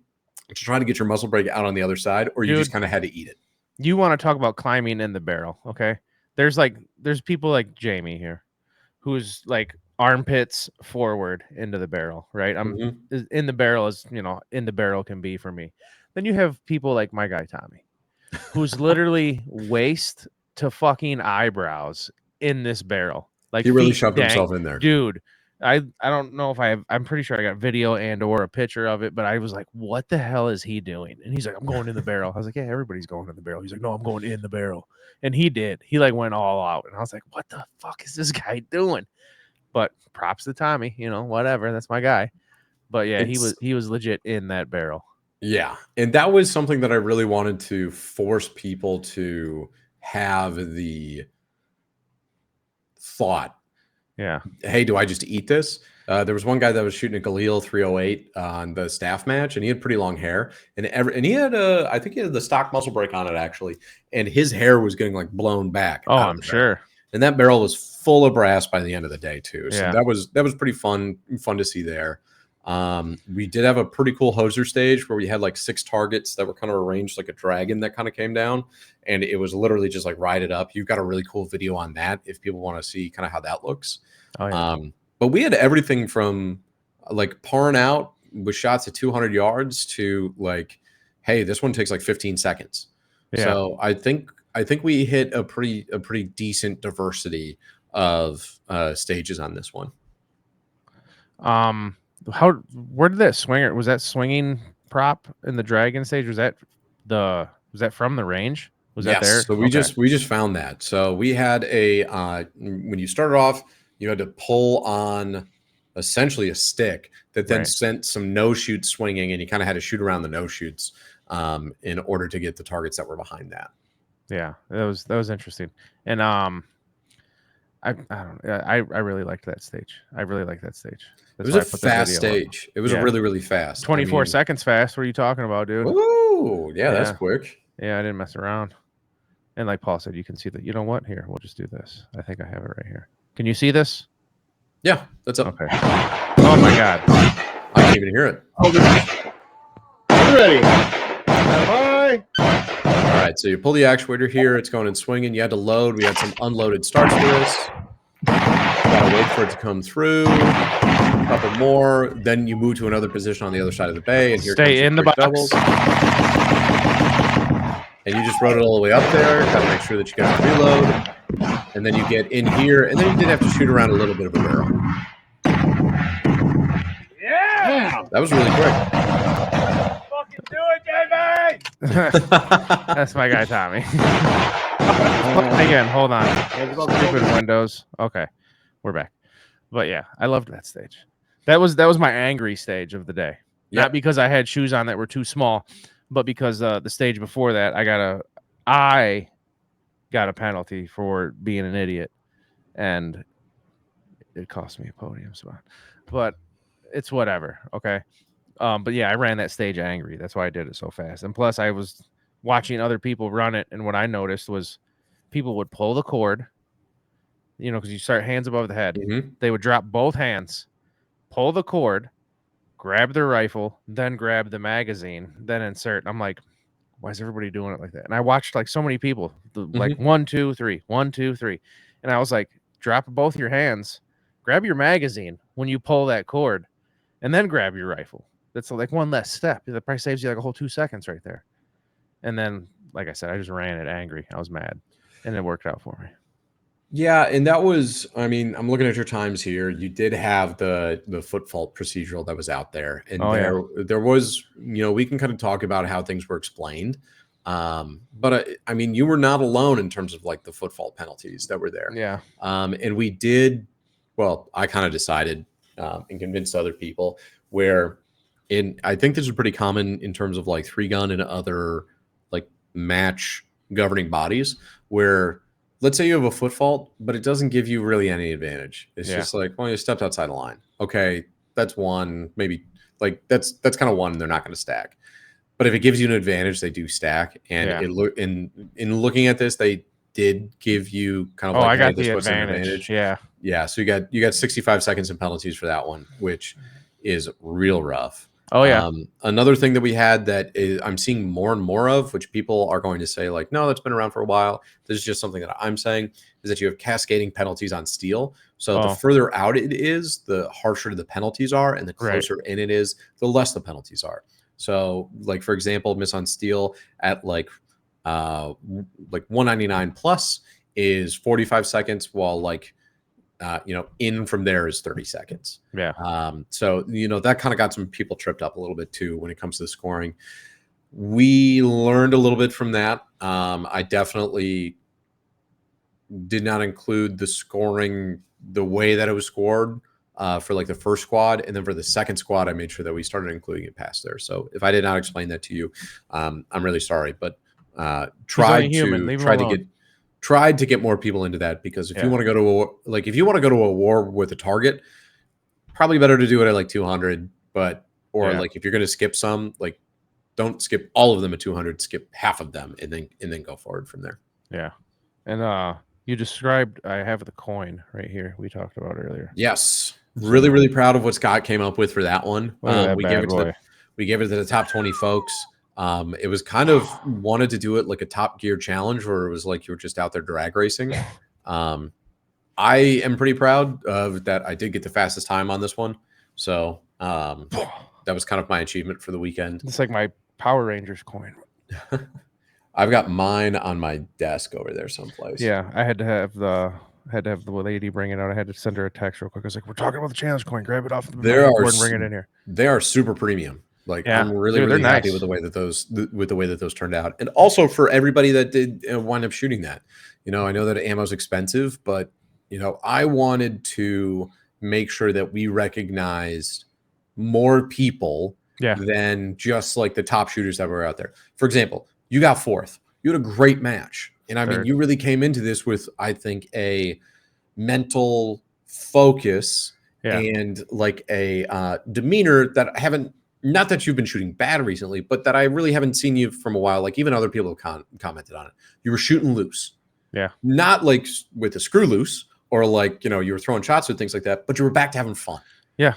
to try to get your muzzle brake out on the other side, or you just kind of had to eat it. You want to talk about climbing in the barrel, okay? There's people like Jamie here who's like armpits forward into the barrel, right? I'm in the barrel as in the barrel can be for me. Then you have people like my guy Tommy, who's literally waist to fucking eyebrows in this barrel. Like he really shoved himself in there, dude. I don't know if I'm pretty sure I got video and or a picture of it, but I was like, what the hell is he doing? And he's like, I'm going in the barrel. I was like, yeah, everybody's going in the barrel. He's like, no, I'm going in the barrel. And he did. He like went all out. And I was like, what the fuck is this guy doing? But props to Tommy, whatever. That's my guy. But yeah, he was legit in that barrel. Yeah. And that was something that I really wanted to force people to have the thought. Yeah. Hey, do I just eat this? There was one guy that was shooting a Galil 308 on the staff match, and he had pretty long hair, and he had I think he had the stock muzzle brake on it actually, and his hair was getting like blown back. Oh, I'm sure. And that barrel was full of brass by the end of the day too. So Yeah. that was pretty fun to see there. We did have a pretty cool hoser stage where we had like 6 targets that were kind of arranged like a dragon that kind of came down, and it was literally just like ride it up. You've got a really cool video on that if people want to see kind of how that looks. Oh, yeah. But we had everything from like parring out with shots at 200 yards to like, hey, this one takes like 15 seconds. Yeah. So I think we hit a pretty decent diversity of stages on this one. Where did that swinger, was that swinging prop in the dragon stage? Was that from the range? Was that there? So we just found that. So we had when you started off, you had to pull on essentially a stick that then sent some no shoots swinging, and you kind of had to shoot around the no shoots in order to get the targets that were behind that. Yeah, that was interesting. And I don't know. I really liked that stage. I really liked that stage. It was a fast stage. It was really, really fast. 24 seconds fast. What are you talking about, dude? Ooh, yeah, that's quick. Yeah, I didn't mess around. And like Paul said, you can see that. You know what? Here, we'll just do this. I think I have it right here. Can you see this? Yeah, that's up. Okay. Oh my God. I can't even hear it. Ready. Bye. All right, so you pull the actuator here. It's going and swinging. You had to load. We had some unloaded starts for this. Gotta wait for it to come through. A couple more. Then you move to another position on the other side of the bay. And here stay in the box. doubles. And you just rode it all the way up there. Got to make sure that you got to reload. And then you get in here. And then you did have to shoot around a little bit of a barrel. Yeah. That was really quick. Fucking do it, Jamie. That's my guy, Tommy. Again, hold on. Stupid Windows. Okay, we're back. But yeah, I loved that stage. That was my angry stage of the day. Yep. Not because I had shoes on that were too small, but because the stage before that, I got a penalty for being an idiot, and it cost me a podium spot. But it's whatever. Okay. But yeah, I ran that stage angry. That's why I did it so fast. And plus, I was watching other people run it, and what I noticed was people would pull the cord, because you start hands above the head. Mm-hmm. They would drop both hands, pull the cord, grab their rifle, then grab the magazine, then insert. I'm like, why is everybody doing it like that? And I watched like so many people, like 1, 2, 3, 1, 2, 3. And I was like, drop both your hands, grab your magazine when you pull that cord, and then grab your rifle. That's like one less step. That probably saves you like a whole 2 seconds right there. And then, like I said, I just ran it angry. I was mad, and it worked out for me. Yeah, and that was, I mean, I'm looking at your times here. You did have the foot fault procedural that was out there, and Oh, yeah. there was, we can kind of talk about how things were explained. But I mean, you were not alone in terms of like the foot fault penalties that were there. Yeah. And we did, well, I kind of decided and convinced other people where I think this is pretty common in terms of like 3-gun and other like match governing bodies where let's say you have a foot fault, but it doesn't give you really any advantage. It's just like, well, you stepped outside the line. Okay, that's one, maybe like that's kind of one they're not going to stack. But if it gives you an advantage, they do stack. And in looking at this, they did give you kind of like, I got hey, the this was an advantage. Yeah. Yeah, so you got 65 seconds in penalties for that one, which is real rough. Oh, yeah. Another thing that we had that I'm seeing more and more of, which people are going to say like, no, that's been around for a while. This is just something that I'm saying, is that you have cascading penalties on steel. So the further out it is, the harsher the penalties are, and the closer in it is, the less the penalties are. So like, for example, miss on steel at like 199 plus is 45 seconds, while like in from there is 30 seconds. Yeah. So, that kind of got some people tripped up a little bit too when it comes to the scoring. We learned a little bit from that. I definitely did not include the scoring the way that it was scored for like the first squad. And then for the second squad, I made sure that we started including it past there. So if I did not explain that to you, I'm really sorry, but tried to get more people into that, because if you want to go to a war with a target, probably better to do it at like 200, like if you're going to skip some, like don't skip all of them at 200, skip half of them and then go forward from there. Yeah. And you described, I have the coin right here we talked about earlier. Yes. Really, really proud of what Scott came up with for that one. We gave it to the top 20 folks. It was kind of wanted to do it like a Top Gear challenge where it was like you were just out there drag racing. I am pretty proud of that. I did get the fastest time on this one. So that was kind of my achievement for the weekend. It's like my Power Rangers coin. I've got mine on my desk over there someplace. Yeah, I had to have the lady bring it out. I had to send her a text real quick. I was like, "We're talking about the challenge coin. Grab it off the board and bring it in here." They are super premium. Like I'm really happy nice with the way that those turned out, and also for everybody that did wind up shooting that. I know that ammo's expensive, but I wanted to make sure that we recognized more people than just like the top shooters that were out there. For example, you got fourth. You had a great match. And I mean, you really came into this with, I think, a mental focus and like a demeanor that I haven't, not that you've been shooting bad recently, but that I really haven't seen you from a while. Like even other people have commented on it. You were shooting loose. Yeah. Not like with a screw loose or like, you were throwing shots or things like that, but you were back to having fun. Yeah.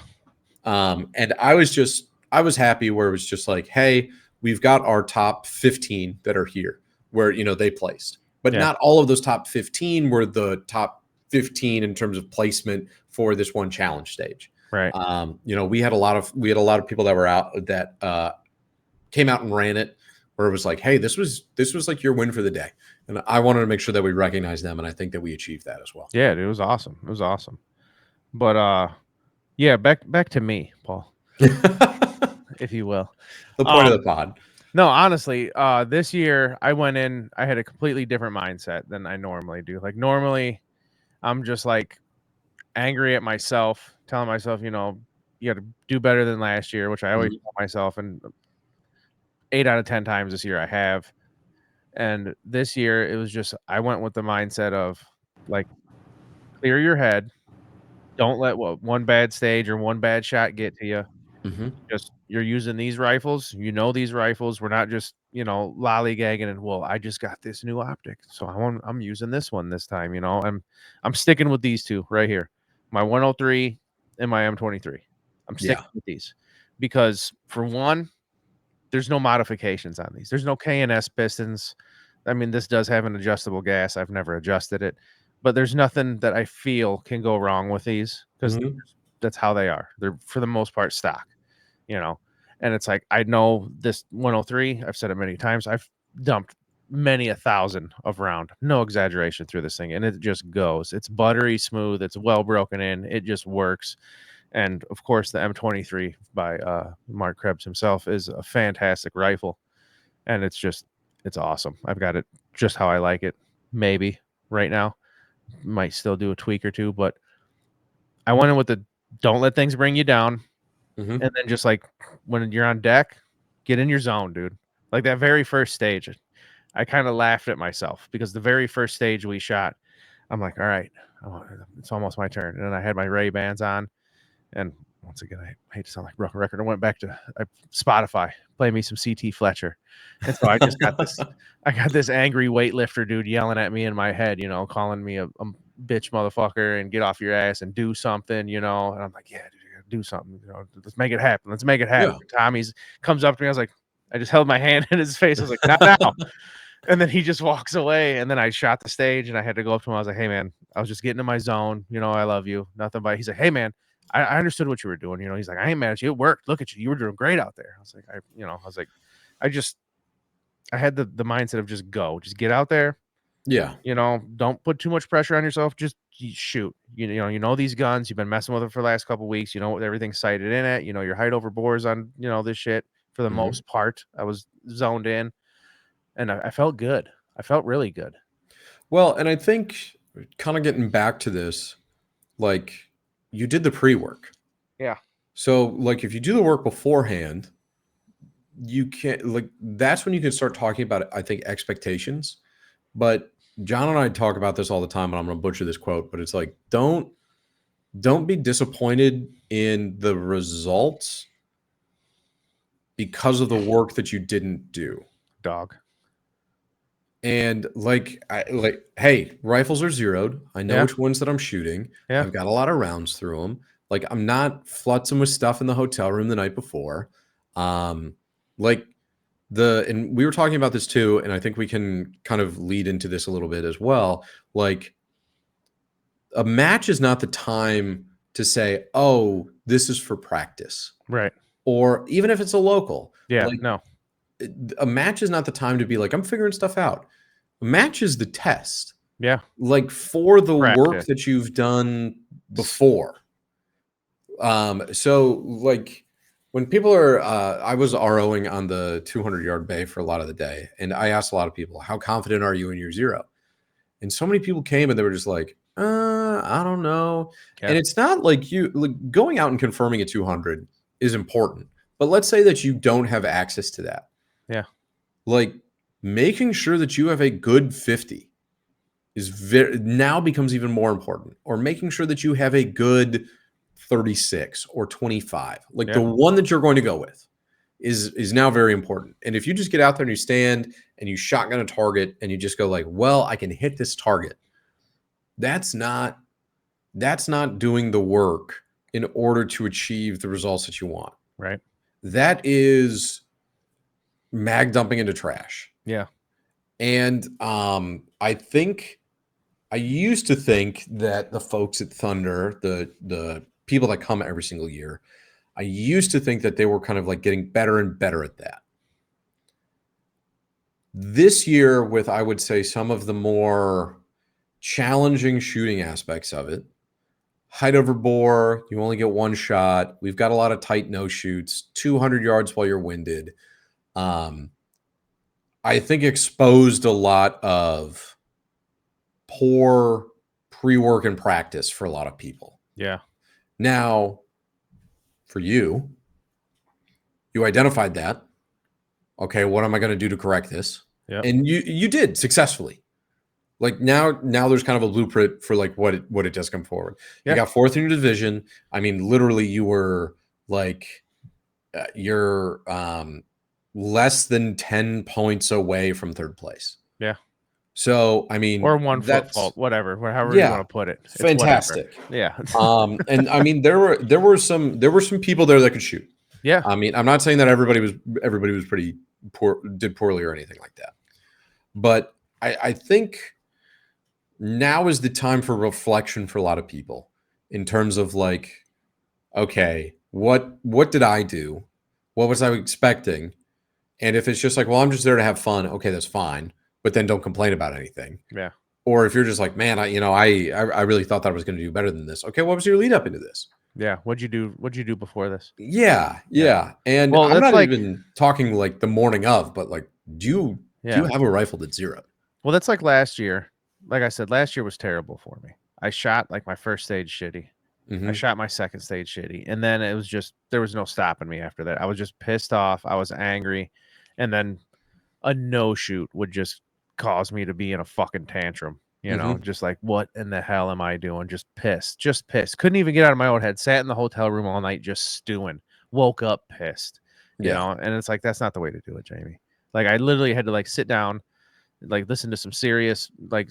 And I was happy where it was just like, hey, we've got our top 15 that are here where, they placed. But not all of those top 15 were the top 15 in terms of placement for this one challenge stage. Right. We had a lot of people that were out that came out and ran it where it was like, hey, this was like your win for the day. And I wanted to make sure that we recognize them. And I think that we achieved that as well. Yeah, it was awesome. It was awesome. But yeah, back to me, Paul, if you will. The point of the pod. No, honestly, this year I went in, I had a completely different mindset than I normally do. Like normally I'm just like angry at myself, telling myself, you got to do better than last year, which I always tell myself. And 8 out of 10 times this year I have. And this year it was just, I went with the mindset of like, clear your head. Don't let one bad stage or one bad shot get to you. Just you're using these rifles, these rifles. We're not just lollygagging and I just got this new optic, so I'm using this one this time. I'm sticking with these two right here, my 103 and my M23. I'm sticking with these because for one, there's no modifications on these. There's no K&S pistons. I mean, this does have an adjustable gas. I've never adjusted it, but there's nothing that I feel can go wrong with these because that's how they are. They're for the most part stock. And it's like, I know this 103, I've said it many times, I've dumped many 1,000 of round, no exaggeration, through this thing, and it just goes. It's buttery smooth, it's well broken in, it just works. And of course, the M23 by Mark Krebs himself is a fantastic rifle, and it's awesome. I've got it just how I like it. Maybe right now, might still do a tweak or two, but I went in with the don't let things bring you down, Mhm. and then just like when you're on deck, get in your zone, dude. Like that very first stage, I kind of laughed at myself because the very first stage we shot, I'm like, all right, it's almost my turn, and then I had my Ray-Bans on. And once again, I hate to sound like a broken record. I went back to Spotify, play me some CT Fletcher. And so I just got this angry weightlifter dude yelling at me in my head, calling me a bitch motherfucker and get off your ass and do something, And I'm like, yeah, dude, you gotta do something, let's make it happen. Let's make it happen. Yeah. Tommy's comes up to me. I was like, I just held my hand in his face. I was like, not now. And then he just walks away. And then I shot the stage and I had to go up to him. I was like, hey man, I was just getting in my zone. I love you. Nothing but he's like, hey man, I understood what you were doing. He's like, I ain't mad at you. It worked. Look at you. You were doing great out there. I was like, I had the mindset of just get out there. Yeah. Don't put too much pressure on yourself. Just shoot. These guns. You've been messing with them for the last couple of weeks. Everything's sighted in it. Your height over bores on, this shit for the most part. I was zoned in and I felt good. I felt really good. Well, and I think kind of getting back to this, like you did the pre-work. Yeah. So like if you do the work beforehand, you can't like that's when you can start talking about, I think, expectations. But John and I talk about this all the time, and I'm going to butcher this quote, but it's like, don't be disappointed in the results because of the work that you didn't do. Dog. And hey, rifles are zeroed. I know which ones that I'm shooting. Yeah. I've got a lot of rounds through them. Like I'm not flutzing with stuff in the hotel room the night before. And we were talking about this too, and I think we can kind of lead into this a little bit as well. Like a match is not the time to say, oh, this is for practice. Right. Or even if it's a local. Yeah. Like, no. A match is not the time to be like, I'm figuring stuff out. A match is the test. Yeah. Like for the Practice. work that you've done before. So like when people are, I was ROing on the 200-yard bay for a lot of the day. And I asked a lot of people, how confident are you in your zero? And so many people came and they were just like, I don't know. Yeah. And it's not like going out and confirming a 200 is important. But let's say that you don't have access to that. Yeah. Like making sure that you have a good 50 now becomes even more important, or making sure that you have a good 36 or 25, like the one that you're going to go with is now very important. And if you just get out there and you stand and you shotgun a target and you just go like, well, I can hit this target. That's not doing the work in order to achieve the results that you want. Right. That is mag dumping into trash. Yeah. And I used to think that the folks at Thunder, the people that come every single year, I used to think that they were kind of like getting better and better at that. This year, with I would say some of the more challenging shooting aspects of it, height over bore, you only get one shot. We've got a lot of tight no shoots, 200 yards while you're winded. I think exposed a lot of poor pre-work and practice for a lot of people. Yeah. Now, for you identified that. Okay, what am I going to do to correct this? Yeah. And you did successfully. Like now there's kind of a blueprint for like what it does come forward. Yeah. You got fourth in your division. I mean, literally, you were like you're less than 10 points away from third place. Yeah. So I mean, or 1 foot fault, whatever, however you want to put it. It's fantastic. Whatever. Yeah. And I mean, there were some people there that could shoot. Yeah. I mean, I'm not saying that everybody was pretty poor, did poorly or anything like that. But I think now is the time for reflection for a lot of people in terms of like, okay, what did I do? What was I expecting? And if it's just like, well, I'm just there to have fun, okay, that's fine. But then don't complain about anything. Yeah. Or if you're just like, man, I really thought that I was going to do better than this. Okay, what was your lead up into this? Yeah. What'd you do? What'd you do before this? Yeah. And Well, I'm that's not like- even talking like the morning of, but like, do you have a rifle that's zero? Well, that's like last year. Like I said, last year was terrible for me. I shot like my first stage shitty. I Mhm. shot my second stage shitty. And then it was just, there was no stopping me after that. I was just pissed off. I was angry. And then a no shoot would just cause me to be in a fucking tantrum. You know, just like, what in the hell am I doing? Just pissed. Couldn't even get out of my own head. Sat in the hotel room all night just stewing. Woke up pissed, you know, and it's like, that's not the way to do it, Jamie. Like, I literally had to like sit down, like listen to some serious, like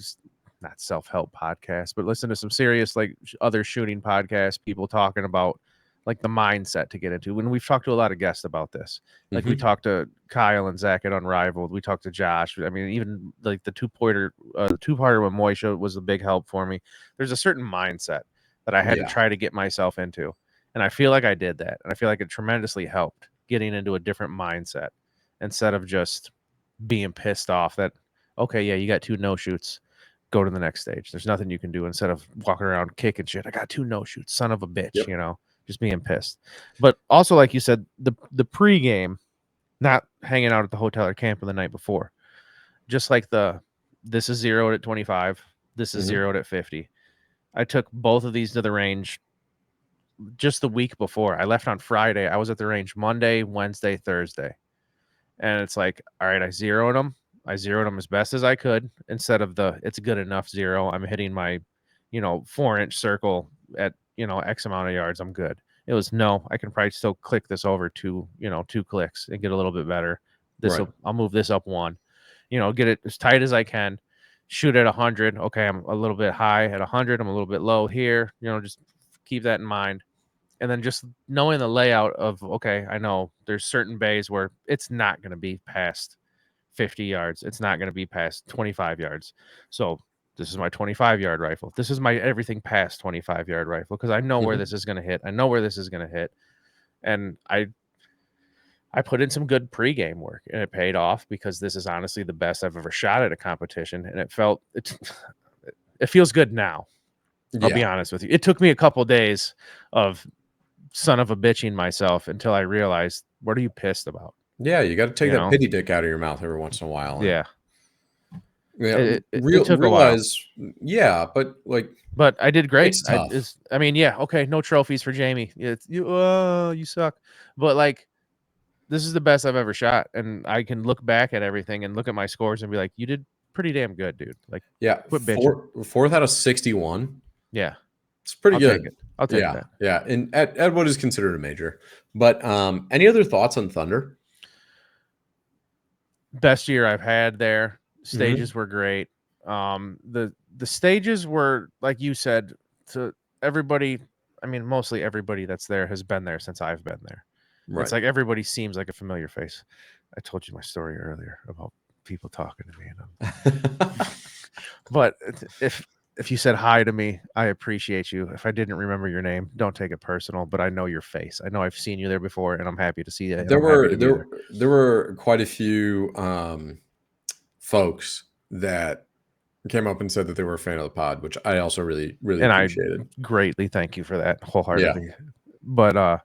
not self-help podcasts, but listen to some serious, like other shooting podcasts, people talking about like the mindset to get into. When we've talked to a lot of guests about this, like we talked to Kyle and Zach at Unrivaled, we talked to Josh. I mean, even like the two-parter with Moisha was a big help for me. There's a certain mindset that I had to try to get myself into, and I feel like I did that, and I feel like it tremendously helped getting into a different mindset instead of just being pissed off that, okay, yeah, you got 2 no shoots, go to the next stage. There's nothing you can do instead of walking around kicking shit. I got 2 no shoots, son of a bitch, you know, just being pissed. But also, like you said, the pregame, not hanging out at the hotel or camping the night before, just like this is zeroed at 25, this is zeroed at 50. I took both of these to the range just the week before. I left on Friday. I was at the range Monday, Wednesday, Thursday. And it's like, all right, I zeroed them as best as I could instead of the it's good enough 0. I'm hitting my, 4-inch circle at, X amount of yards. I'm good. It was no, I can probably still click this over 2 clicks and get a little bit better. I'll move this up 1, get it as tight as I can, shoot at 100. Okay, I'm a little bit high at 100. I'm a little bit low here, just keep that in mind. And then just knowing the layout of, okay, I know there's certain bays where it's not going to be past 50 yards. It's not going to be past 25 yards. So this is my 25-yard rifle. This is my everything past 25-yard rifle because I know where this is going to hit. I know where this is going to hit. And I put in some good pregame work and it paid off because this is honestly the best I've ever shot at a competition. And it feels good now. I'll be honest with you. It took me a couple days of son of a bitching myself until I realized, what are you pissed about? Yeah, you got to take that pity dick out of your mouth every once in a while. Yeah. It took a while. Yeah, but like, but I did great. It's tough. Okay, no trophies for Jamie. You suck. But like, this is the best I've ever shot, and I can look back at everything and look at my scores and be like, you did pretty damn good, dude. Like, quit bitching. 4th out of 61. Yeah, it's pretty good. I'll take that. Yeah, and at what is considered a major. But any other thoughts on Thunder? Best year I've had there. Stages were great. The stages were, like you said, to everybody. I mean, mostly everybody that's there has been there since I've been there. Right. It's like everybody seems like a familiar face. I told you my story earlier about people talking to me, but if you said hi to me, I appreciate you. If I didn't remember your name, don't take it personal, but I know your face. I know I've seen you there before, and I'm happy to see you. There were quite a few folks that came up and said that they were a fan of the pod, which I also really appreciated. I greatly thank you for that wholeheartedly. Yeah. But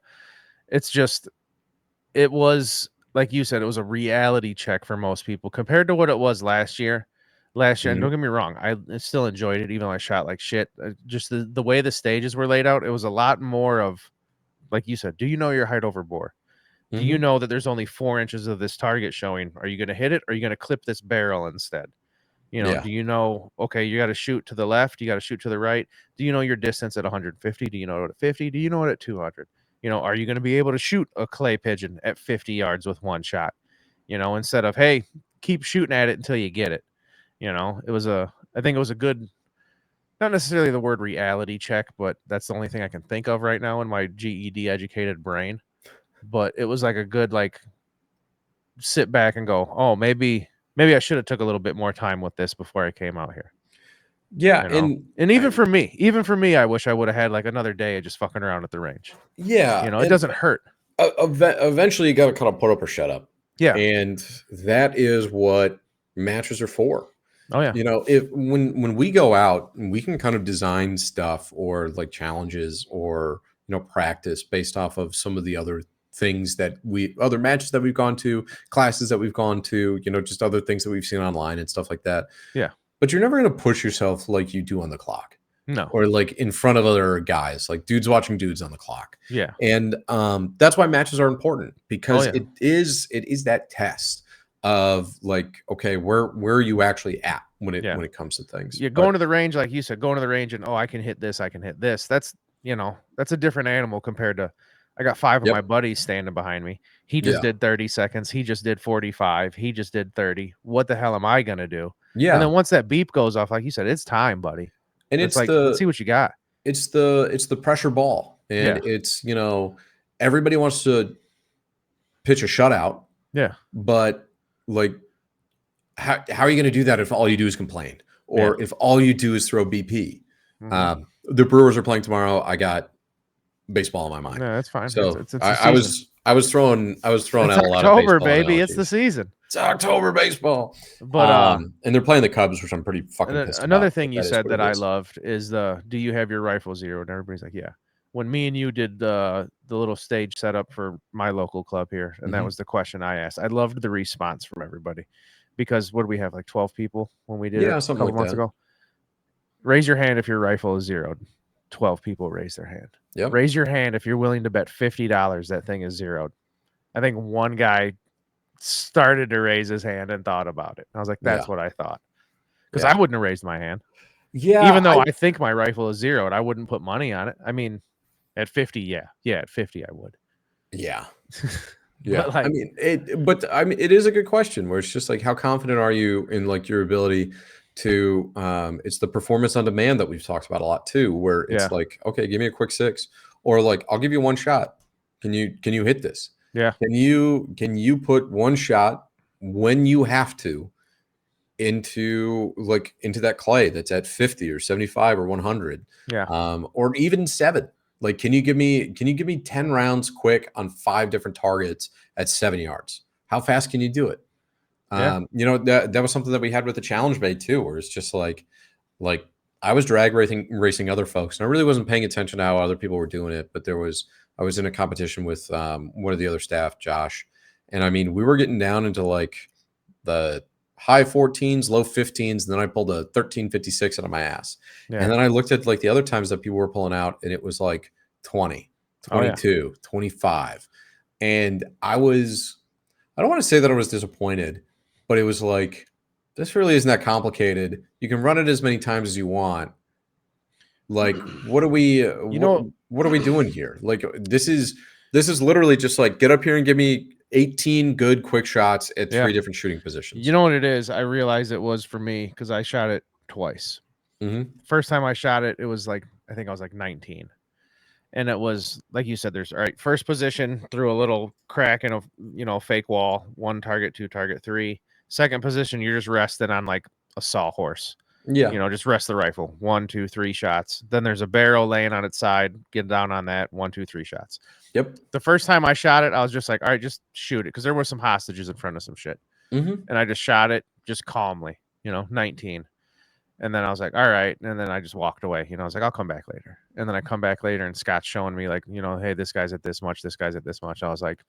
it was, like you said, it was a reality check for most people compared to what it was last year. And don't get me wrong, I still enjoyed it, even though I shot like shit. Just the way the stages were laid out, it was a lot more of, like you said, do you know your height over bore? Do you know that there's only 4 inches of this target showing? Are you going to hit it? Or are you going to clip this barrel instead? Do you know, okay, you got to shoot to the left, you got to shoot to the right. Do you know your distance at 150? Do you know it at 50? Do you know it at 200? Are you going to be able to shoot a clay pigeon at 50 yards with 1 shot? Instead of, hey, keep shooting at it until you get it. I think it was a good, not necessarily the word reality check, but that's the only thing I can think of right now in my GED educated brain. But it was like a good, like, sit back and go, oh, maybe I should have took a little bit more time with this before I came out here. Yeah. And even for me, I wish I would have had like another day of just fucking around at the range. Yeah. It doesn't hurt. Eventually, you got to kind of put up or shut up. Yeah. And that is what matches are for. Oh yeah. You know, if when we go out, we can kind of design stuff or like challenges or practice based off of some of the other things that other matches that we've gone to, classes that we've gone to, just other things that we've seen online and stuff like that. Yeah. But you're never going to push yourself like you do on the clock. No. Or like in front of other guys, like dudes watching dudes on the clock. Yeah. And that's why matches are important, because yeah. it is that test of like, okay, where are you actually at when it comes to things? Yeah, going to the range, like you said, going to the range and I can hit this, I can hit this. That's that's a different animal compared to I got 5 of my buddies standing behind me. He just did 30 seconds. He just did 45. He just did 30. What the hell am I gonna do? Yeah. And then once that beep goes off, like you said, it's time, buddy. And it's like, let's see what you got. It's the pressure ball. And it's, everybody wants to pitch a shutout. Yeah. But like, how are you going to do that if all you do is complain, or if all you do is throw BP? Mm-hmm. The Brewers are playing tomorrow. I got baseball in my mind. No, that's fine. So it's I was throwing out it's a lot October, of baseball baby. analogies. It's the season. It's October baseball. But and they're playing the Cubs, which I'm pretty fucking pissed another about, thing you is said what that it I is. loved is do you have your rifle zero? And everybody's like, yeah. When me and you did the little stage setup for my local club here, and that was the question I asked. I loved the response from everybody, because what do we have, like 12 people when we did it a couple months ago? Raise your hand if your rifle is zeroed. 12 people raise their hand. Yep. Raise your hand if you're willing to bet $50 that thing is zeroed. I think one guy started to raise his hand and thought about it. I was like, that's what I thought. Because I wouldn't have raised my hand. Yeah. Even though I think my rifle is zeroed, I wouldn't put money on it. I mean, at 50, yeah, at 50, I would. Yeah. Yeah. But it is a good question, where it's just like, how confident are you in like your ability to it's the performance on demand that we've talked about a lot too, where it's like, okay, give me a quick 6, or like, I'll give you one shot. Can you hit this? Yeah. Can you put one shot when you have to into that clay that's at 50 or 75 or 100? Yeah. Or even 7. Like, can you give me 10 rounds quick on 5 different targets at 7 yards? How fast can you do it? That was something that we had with the challenge bay too, where it's just like I was drag racing other folks, and I really wasn't paying attention to how other people were doing it. But I was in a competition with one of the other staff, Josh, and I mean, we were getting down into like the high 14s, low 15s, and then I pulled a 13.56 out of my ass. Yeah. And then I looked at like the other times that people were pulling out, and it was like 20, 22, 25. And I don't want to say that I was disappointed, but it was like, this really isn't that complicated. You can run it as many times as you want. Like, what are we doing here? Like, this is literally just like, get up here and give me 18 good quick shots at 3 different shooting positions. You know what it is? I realized it was for me because I shot it twice. Mm-hmm. First time I shot it, it was like, I think I was like 19. And it was, like you said, there's, all right, first position, through a little crack in a, fake wall, 1 target, 2 target, 3. Second position, you're just resting on like a sawhorse. Yeah. Just rest the rifle. 1, 2, 3 shots. Then there's a barrel laying on its side. Get down on that. 1, 2, 3 shots. Yep. The first time I shot it, I was just like, all right, just shoot it. Because there were some hostages in front of some shit. Mm-hmm. And I just shot it just calmly, 19. And then I was like, all right. And then I just walked away. I was like, I'll come back later. And then I come back later and Scott's showing me like, hey, this guy's at this much. This guy's at this much. I was like,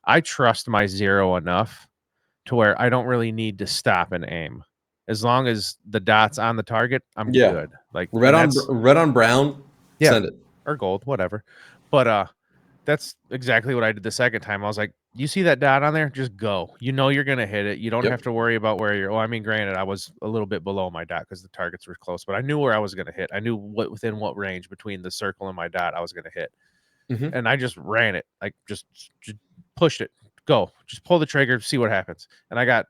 I trust my zero enough to where I don't really need to stop and aim. As long as the dot's on the target, I'm good. Like red on brown, send it. Or gold, whatever. But that's exactly what I did the second time. I was like, you see that dot on there? Just go. You're going to hit it. You don't have to worry about where you're. Granted, I was a little bit below my dot because the targets were close, but I knew where I was going to hit. I knew within what range between the circle and my dot I was going to hit. Mm-hmm. And I just ran it, like just pushed it. Go. Just pull the trigger, see what happens. And I got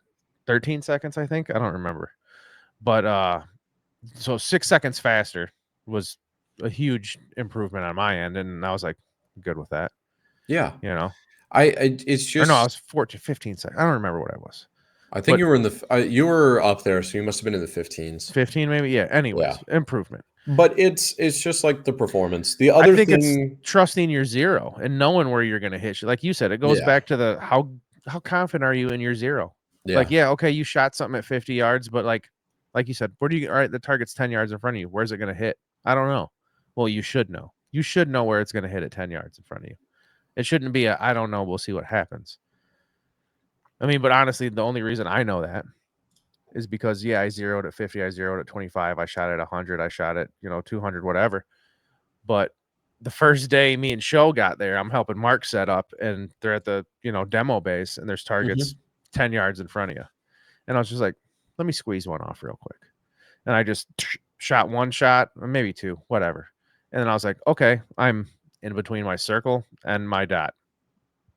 13 seconds, I think. I don't remember. But so 6 seconds faster was a huge improvement on my end. And I was like, good with that. Yeah. It's just, I was 14, 15 seconds. I don't remember what I was. I think But- you were in the you were up there, so you must have been in the 15s. 15 maybe. Yeah. Anyways, improvement. But it's just like the performance. The I other think it's thing, trusting your zero and knowing where you're going to hit. Like you said, it goes Yeah. back to the how confident are you in your zero? yeah, Like, yeah, okay, you shot something at 50 yards, but like you said, where do you all right, the target's 10 yards in front of you. Where's it going to hit? I don't know. Well, you should know. You should know where it's going to hit at 10 yards in front of you. It shouldn't be a I don't know, we'll see what happens. I mean, but honestly, the only reason I know that is because I zeroed at 50, I zeroed at 25, I shot at 100, I shot at 200, whatever. But the first day me and Show got there, I'm helping Mark set up, and they're at the demo base, and there's targets 10 yards in front of you, and I was just like, let me squeeze one off real quick, and I just shot one shot, or maybe two, whatever, and then I was like, okay, I'm in between my circle and my dot.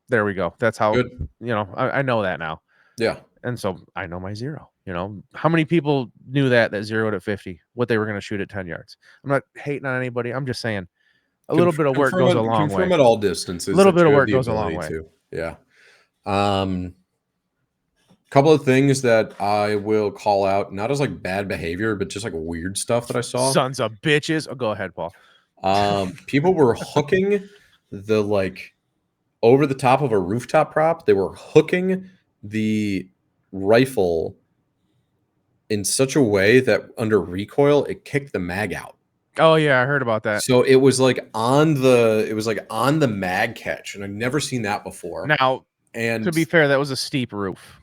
There we go. That's how good. I know that now. Yeah. And so I know my zero. How many people knew that zeroed at 50, what they were going to shoot at 10 yards? I'm not hating on anybody. I'm just saying a little bit of work goes a long way. Confirm at all distances. A little that bit you of have work the goes a long ability way. to. Yeah. Couple of things that I will call out, not as like bad behavior, but just like weird stuff that I saw. Sons of bitches. Oh, go ahead, Paul. People were hooking the like over the top of a rooftop prop. They were hooking the rifle in such a way that under recoil it kicked the mag out. Oh yeah, I heard about that. So it was like on the mag catch, and I've never seen that before. Now, And to be fair, that was a steep roof.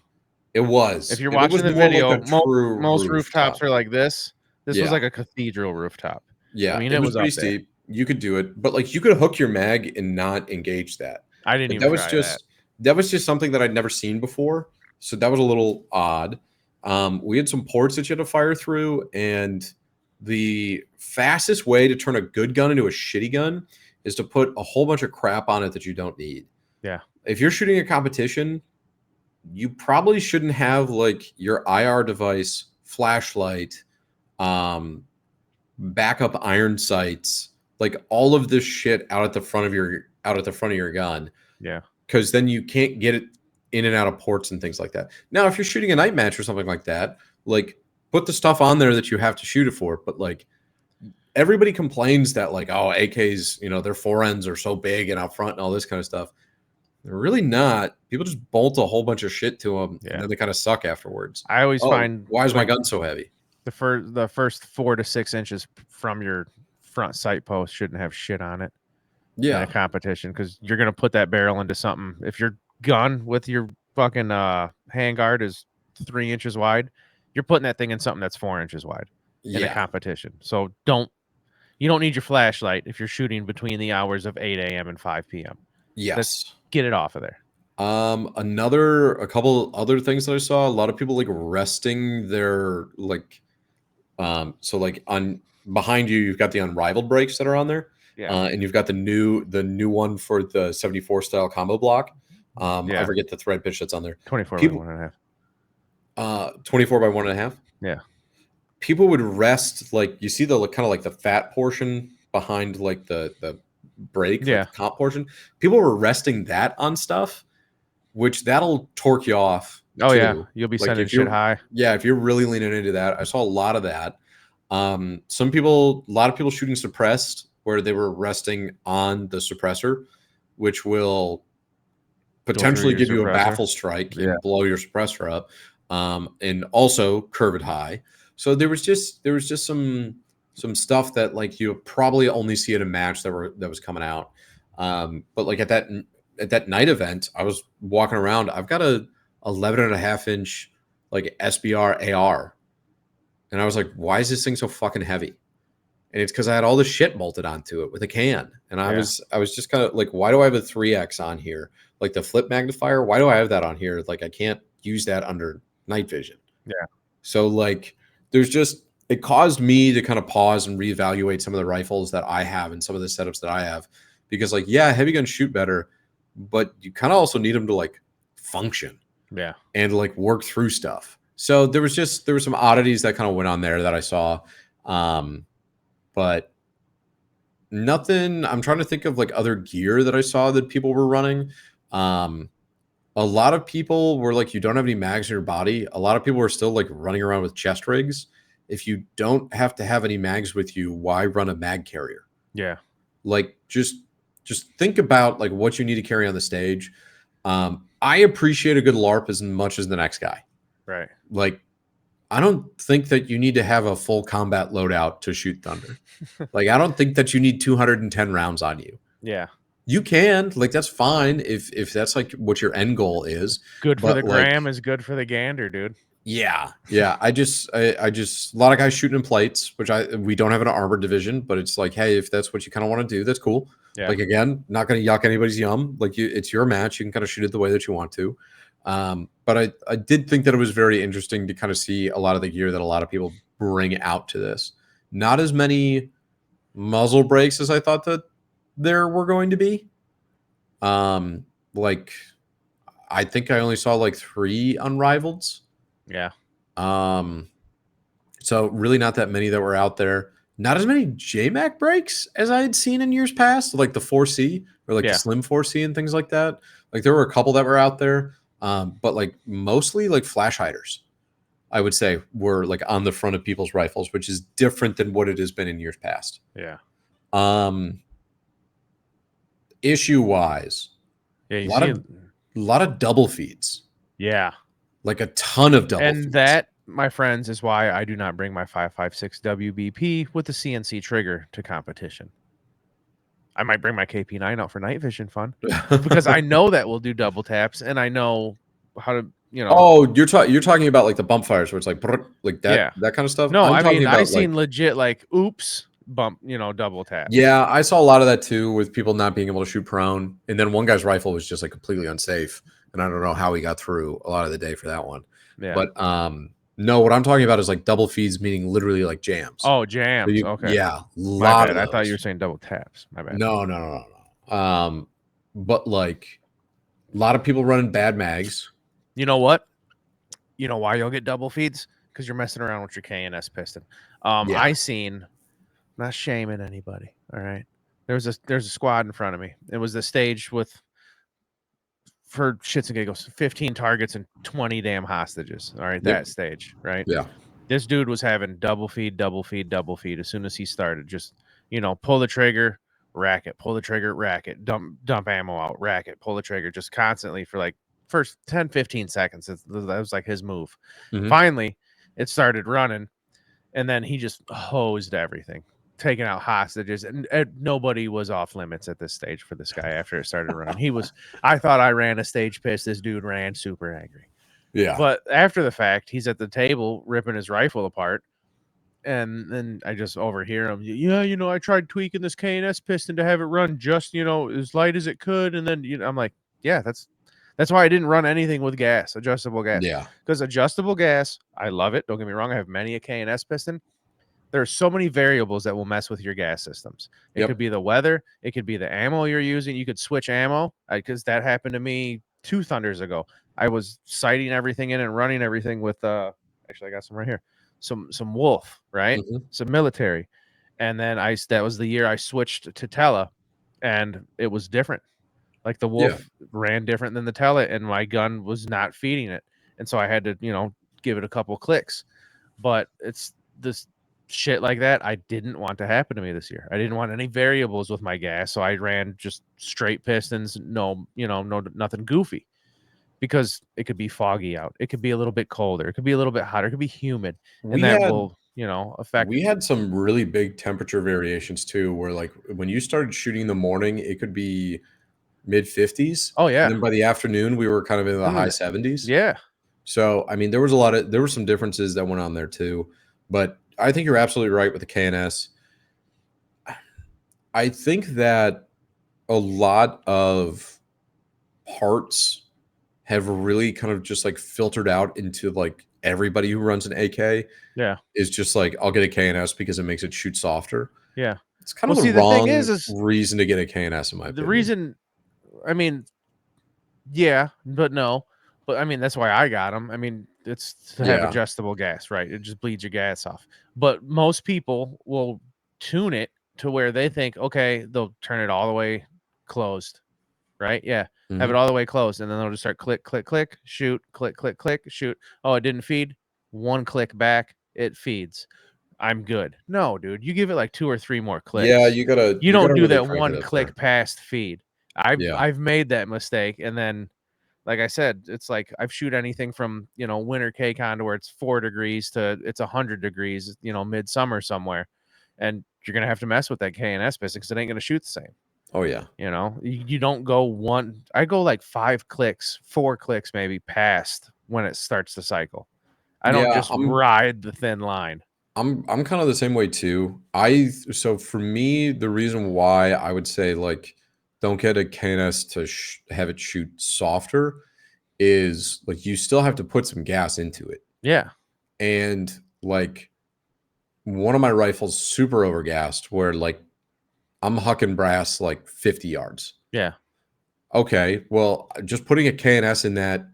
it was. If you're It watching was the more video, like a true most rooftop. rooftops are like this. This was Yeah. like a cathedral rooftop. Yeah, I mean, it it was was pretty up there. steep. You could do it, but like you could hook your mag and not engage that. I didn't But even that was try just that was just something that I'd never seen before. So that was a little odd. We had some ports that you had to fire through, and the fastest way to turn a good gun into a shitty gun is to put a whole bunch of crap on it that you don't need. Yeah. If you're shooting a competition, you probably shouldn't have like your IR device, flashlight, backup iron sights, like all of this shit out at the front of your gun. Yeah. Because then you can't get it in and out of ports and things like that. Now, if you're shooting a night match or something like that, like put the stuff on there that you have to shoot it for. But like everybody complains that like, oh, AKs, their forends are so big and out front and all this kind of stuff. They're really not. People just bolt a whole bunch of shit to them, and then they kind of suck afterwards. I always find why is my gun so heavy? the first 4 to 6 inches from your front sight post shouldn't have shit on it. In a competition, because you're gonna put that barrel into something. If your gun with your fucking handguard is 3 inches wide, you're putting that thing in something that's 4 inches wide in a competition. So you don't need your flashlight if you're shooting between the hours of 8 a.m. and 5 p.m. Yes. Get it off of there. A couple other things that I saw, a lot of people like resting their like so like on behind you, you've got the unrivaled brakes that are on there. Yeah. And you've got the new one for the 74 style combo block. I forget the thread pitch that's on there. 24 by 1.5. 24 by 1.5. Yeah. People would rest like you see the kind of like the fat portion behind like the brake, like the comp portion. People were resting that on stuff, which that'll torque you off. Oh too. yeah, you'll be Like, sending if you're- shit high. Yeah, if you're really leaning into that, I saw a lot of that. A lot of people shooting suppressed where they were resting on the suppressor, which will potentially give you a baffle strike and blow your suppressor up, and also curve it high. So there was just some stuff that like you probably only see at a match that was coming out. But like at that night event, I was walking around. I've got a 11.5 inch like SBR AR, and I was like, why is this thing so fucking heavy? And it's because I had all this shit bolted onto it with a can. And I was just kind of like, why do I have a 3X on here? Like the flip magnifier, why do I have that on here? Like I can't use that under night vision. Yeah. So like it caused me to kind of pause and reevaluate some of the rifles that I have and some of the setups that I have. Because like, yeah, heavy guns shoot better, but you kind of also need them to like function. Yeah. And like work through stuff. So there were some oddities that kind of went on there that I saw. But nothing. I'm trying to think of like other gear that I saw that people were running. A a lot of people were like, you don't have any mags in your body. A lot of people were still like running around with chest rigs. If you don't have to have any mags with you, why run a mag carrier? Yeah. Like just think about like what you need to carry on the stage. I appreciate a good LARP as much as the next guy. Right. Like, I don't think that you need to have a full combat loadout to shoot Thunder. Like, I don't think that you need 210 rounds on you. Yeah. You can, like, that's fine if that's like what your end goal is. Good for But, the like, gram is good for the gander, dude. yeah. I just a lot of guys shooting in plates, which we don't have an armored division, but it's like, hey, if that's what you kind of want to do, that's cool. Yeah. Like, again, not going to yuck anybody's yum. Like, it's your match. You can kind of shoot it the way that you want to. But I did think that it was very interesting to kind of see a lot of the gear that a lot of people bring out to this. Not as many muzzle brakes as I thought that there were going to be. Like, I think I only saw like 3 unrivaleds. Yeah. So really not that many that were out there. Not as many JMac breaks as I had seen in years past, like the 4C or like the Slim 4C and things like that. Like there were a couple that were out there, but like mostly like flash hiders, I would say, were like on the front of people's rifles, which is different than what it has been in years past. Yeah. Issue wise, yeah, a lot of double feeds. Yeah. Like a ton of double feeds. And that, my friends, is why I do not bring my 5.56 WBP with the CNC trigger to competition. I might bring my KP9 out for night vision fun because I know that we'll do double taps and I know how to, you know. Oh, you're talking about like the bump fires where it's like that that kind of stuff. No, I mean I've seen legit like oops bump, you know, double tap. Yeah, I saw a lot of that too with people not being able to shoot prone, and then one guy's rifle was just like completely unsafe, and I don't know how he got through a lot of the day for that one. Yeah. But no, what I'm talking about is like double feeds, meaning literally like jams. Oh, jams. So okay. Yeah, My bad. I thought you were saying double taps. My bad. No. But like a lot of people running bad mags. You know what? You know why you'll get double feeds? Because you're messing around with your KNS piston. I seen, not shaming anybody. All right. There's a squad in front of me. It was the stage with, for shits and giggles, 15 targets and 20 damn hostages. All right. That stage. Right. Yeah. This dude was having double feed as soon as he started. Just, you know, pull the trigger, rack it, pull the trigger, rack it, dump ammo out, rack it, pull the trigger, just constantly for like first 10, 15 seconds. That was like his move. Finally, it started running, and then he just hosed everything, taking out hostages, and nobody was off limits at this stage for this guy after it started running. I thought I ran a stage piss. This dude ran super angry. Yeah. But after the fact, he's at the table ripping his rifle apart. And then I just overhear him. Yeah, you know, I tried tweaking this KNS piston to have it run just, you know, as light as it could. And then, you know, I'm like, yeah, that's why I didn't run anything with gas, adjustable gas. Yeah. Because adjustable gas, I love it. Don't get me wrong. I have many a KNS piston. There are so many variables that will mess with your gas systems. It could be the weather. It could be the ammo you're using. You could switch ammo because that happened to me 2 Thunders ago. I was sighting everything in and running everything with actually I got some right here. Some Wolf, right? Some military. And then that was the year I switched to Tela, and it was different. Like the Wolf ran different than the Tela, and my gun was not feeding it. And so I had to, you know, give it a couple clicks. But it's this shit like that I didn't want to happen to me this year. I didn't want any variables with my gas, so I ran just straight pistons, nothing goofy. Because it could be foggy out. It could be a little bit colder. It could be a little bit hotter. It could be humid. And that will, you know, affect. We had some really big temperature variations too, where like when you started shooting in the morning, it could be mid 50s. Oh, yeah. And then by the afternoon, we were kind of in the high 70s. Yeah. So, I mean, there were some differences that went on there too. But I think you're absolutely right with the KNS. I think that a lot of parts have really kind of just like filtered out into like everybody who runs an AK is just like, I'll get a KNS because it makes it shoot softer. Yeah. It's kind of the wrong reason to get a KNS in my opinion. The reason, I mean, yeah, but no. But I mean, that's why I got them. I mean, it's to have adjustable gas, right? It just bleeds your gas off. But most people will tune it to where they think, okay, they'll turn it all the way closed. right? Yeah. Have Mhm. it all the way closed, and then it'll just start click, click, click, shoot, click, click, click, shoot. Oh, it didn't feed. One click back, it feeds. I'm good. No, dude, you give it like 2 or 3 more Yeah, clicks. You you don't gotta do really that crank it one up there. click past feed. I've Yeah. I've made that mistake, and then, like I said, it's like I've shoot anything from, winter KCON to where it's 4 degrees to it's 100 degrees, midsummer somewhere, and you're gonna have to mess with that KNS piston because it ain't gonna shoot the same. Oh yeah. You don't go one. I go like 5 clicks, 4 clicks maybe past when it starts to cycle. I don't Yeah, just ride the thin line. I'm kind of the same way too. So for me, the reason why I would say like don't get a KNS to have it shoot softer is like you still have to put some gas into it. Yeah. And like one of my rifles super overgassed where like I'm hucking brass like 50 yards. Yeah. Okay, well, just putting a KNS in that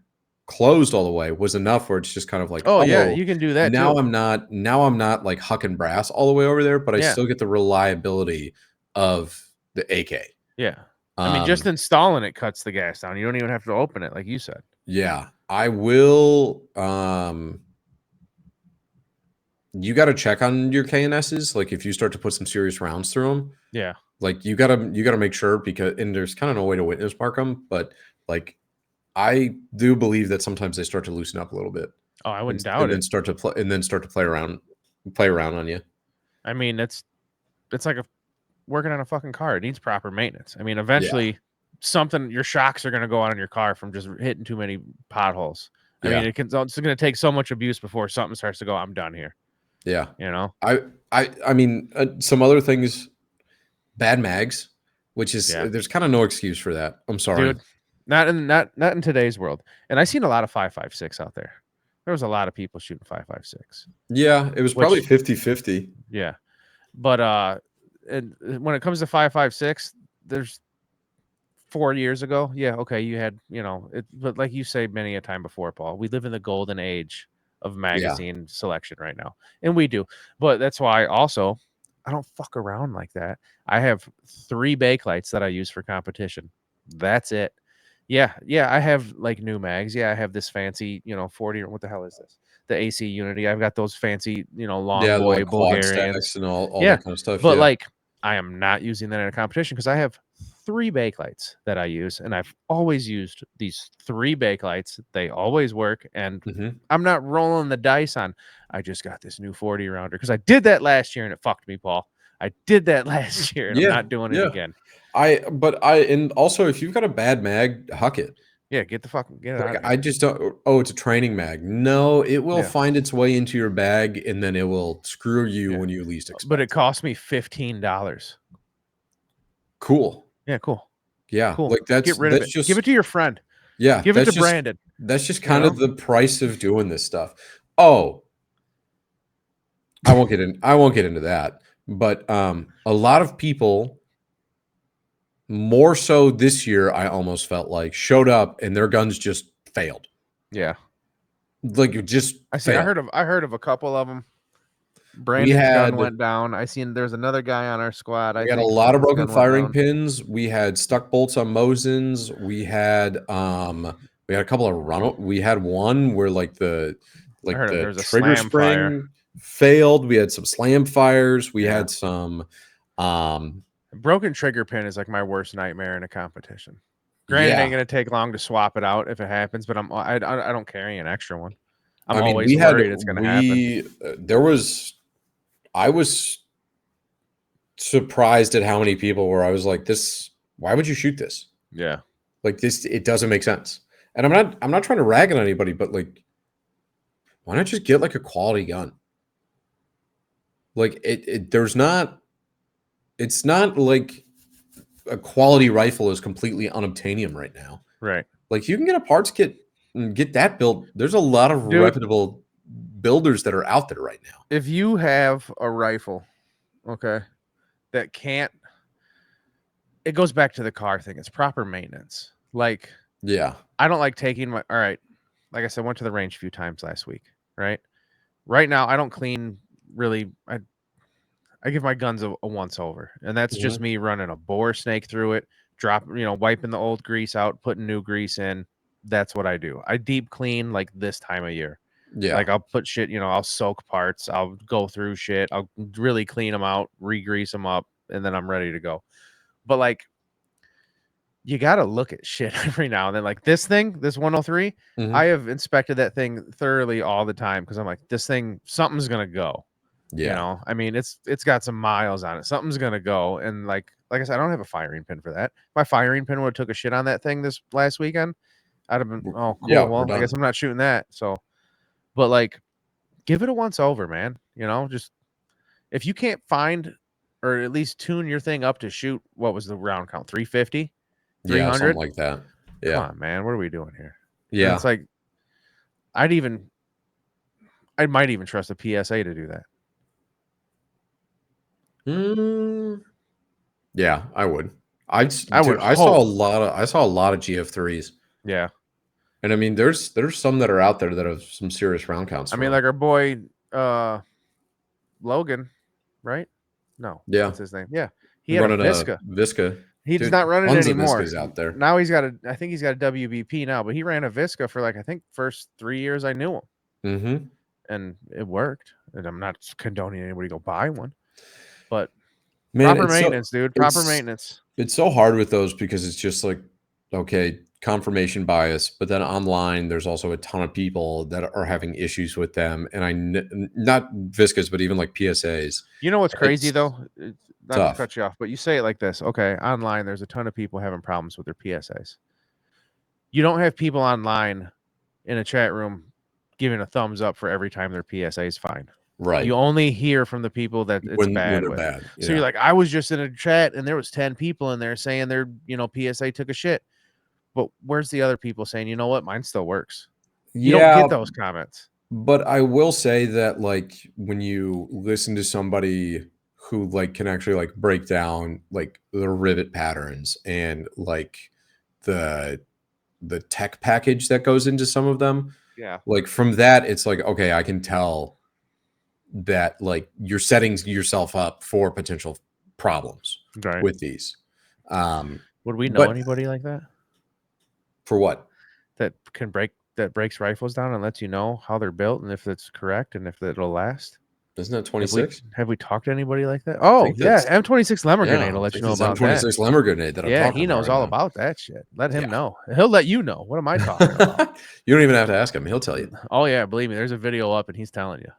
closed all the way was enough where it's just kind of like, Oh yeah, oh, you can do that now too. I'm not like hucking brass all the way over there, but I Yeah. still get the reliability of the AK. Yeah. I mean, just Um, installing it cuts the gas down. You don't even have to open it, like you said. yeah, I will. You got to check on your KNSs. Like if you start to put some serious rounds through them, Yeah. like you gotta make sure because and there's kind of no way to witness mark them, but like I do believe that sometimes they start to loosen up a little bit. Oh, I wouldn't And doubt then it. start to play around on you. I mean, it's like working on a fucking car. It needs proper maintenance. I mean, Yeah. eventually your shocks are going to go out on your car from just hitting too many potholes. I mean, Yeah. it's going to take so much abuse before something starts to go, I'm done here. Yeah. You know? I mean, some other things, bad mags, which is Yeah. there's kind of no excuse for that. I'm sorry. Dude, not in today's world. And I seen a lot of 5.56 out there. There was a lot of people shooting 5.56. Yeah, it was probably 50-50. Yeah. But and when it comes to 5.56, there's 4 years ago, yeah, okay, you had, but like you say many a time before, Paul, we live in the golden age of magazine selection right now, and we do. But that's why also I don't fuck around like that. I have 3 bakelights that I use for competition. That's it. Yeah, I have like new mags. Yeah, I have this fancy, 40 or what the hell is this? The AC Unity. I've got those fancy, long Yeah, the boy like quad Bulgarians. stacks and all Yeah, that kind of stuff. but Yeah. like I am not using that in a competition because I have 3 bakelights that I use, and I've always used these 3 bakelights. They always work, and Mhm. I'm not rolling the dice on. I just got this new 40 rounder because I did that last year and it fucked me, Paul. I did that last year and I'm Yeah. not doing it Yeah. again. And also if you've got a bad mag, huck it. Yeah, get it out Like, of I here. just don't. Oh, it's a training mag. No, it will Yeah. find its way into your bag, and then it will screw you Yeah. when you least expect. But it cost me $15. Cool. Yeah, cool. Yeah, Cool. like Get rid of it. just Give it to your friend. yeah. Give it to Brandon. That's just You kind know? of the price of doing this stuff. Oh, I won't get into that. But a lot of people, more so this year, I almost felt like showed up and their guns just failed. Yeah. Like it just I failed. I heard of a couple of them. Brandon's gun went down. I seen there's another guy on our squad. We I had a think lot of his broken gun went firing down. pins. We had stuck bolts on Mosins. We had a couple of we had one where like the I heard there the was a trigger slam fire. spring failed. We had some slam fires. We Yeah. had some Broken trigger pin is like my worst nightmare in a competition. Granted, it ain't gonna take long to swap it out if it happens, but I don't carry an extra one. I'm always worried it's gonna happen. I was surprised at how many people were. I was like, this. Why would you shoot this? Yeah. Like this, it doesn't make sense. And I'm not trying to rag on anybody, but like, why not just get like a quality gun? Like it's not like a quality rifle is completely unobtainium right now. Right. Like you can get a parts kit and get that built. There's a lot of reputable builders that are out there right now. If you have a rifle, okay, that can't, it goes back to the car thing. It's proper maintenance. Like, yeah, I don't like taking all right. Like I said, I went to the range a few times last week, right? Right now, I don't clean really. I give my guns a once over, and that's just me running a bore snake through it, wiping the old grease out, putting new grease in. That's what I do. I deep clean like this time of year. Yeah. Like I'll put shit, I'll soak parts. I'll go through shit. I'll really clean them out, re-grease them up, and then I'm ready to go. But like, you got to look at shit every now and then. Like this 103, Mhm. I have inspected that thing thoroughly all the time because I'm like, this thing, something's going to go. Yeah. I mean, it's got some miles on it. Something's going to go. And like I said, I don't have a firing pin for that. My firing pin would have took a shit on that thing this last weekend. I'd have been, oh, cool. Yeah, we're Well, I done. guess I'm not shooting that. So, but like, give it a once over, man. Just if you can't find or at least tune your thing up to shoot, what was the round count? 350? Yeah, 300? something like that. Yeah. Come on, man. What are we doing here? And Yeah. it's like, I might even trust a PSA to do that. Yeah, I would. I would saw a lot of GF3s. Yeah. And I mean, there's some that are out there that have some serious round counts. I mean, like our boy Logan, right? No. Yeah. What's his name? Yeah. He had a running Visca. Visca. He's Dude, not running tons of anymore. Viscas out there. Now I think he's got a WBP now, but he ran a Visca for like, I think first 3 years I knew him. Mm-hmm. And it worked. And I'm not condoning anybody to go buy one. But Man, proper maintenance, dude. Proper maintenance. It's so hard with those because it's just like, okay, confirmation bias, but then online there's also a ton of people that are having issues with them, and not Viscas, but even like PSAs. You know what's crazy though? Not tough. to cut you off, but you say it like this. Okay, online there's a ton of people having problems with their PSAs. You don't have people online in a chat room giving a thumbs up for every time their PSA is fine. Right. You only hear from the people that it's bad they're with. bad. So you're like, I was just in a chat and there was 10 people in there saying their, PSA took a shit. But where's the other people saying, you know what, mine still works? You don't get those comments. But I will say that like when you listen to somebody who like can actually like break down like the rivet patterns and like the tech package that goes into some of them. Yeah. Like from that, it's like, okay, I can tell that like you're setting yourself up for potential problems with these. Would we know anybody like that? For what? That breaks rifles down and lets you know how they're built and if it's correct and if it'll last? Isn't that 26? Have we talked to anybody like that? Oh, yeah. M26 Lemmer Grenade will let you know about that. M26 Lemmer Grenade that I'm talking about. Yeah, he knows all about that shit. Let him know. He'll let you know. What am I talking about? You don't even have to ask him. He'll tell you. Oh, yeah. Believe me, there's a video up and he's telling you.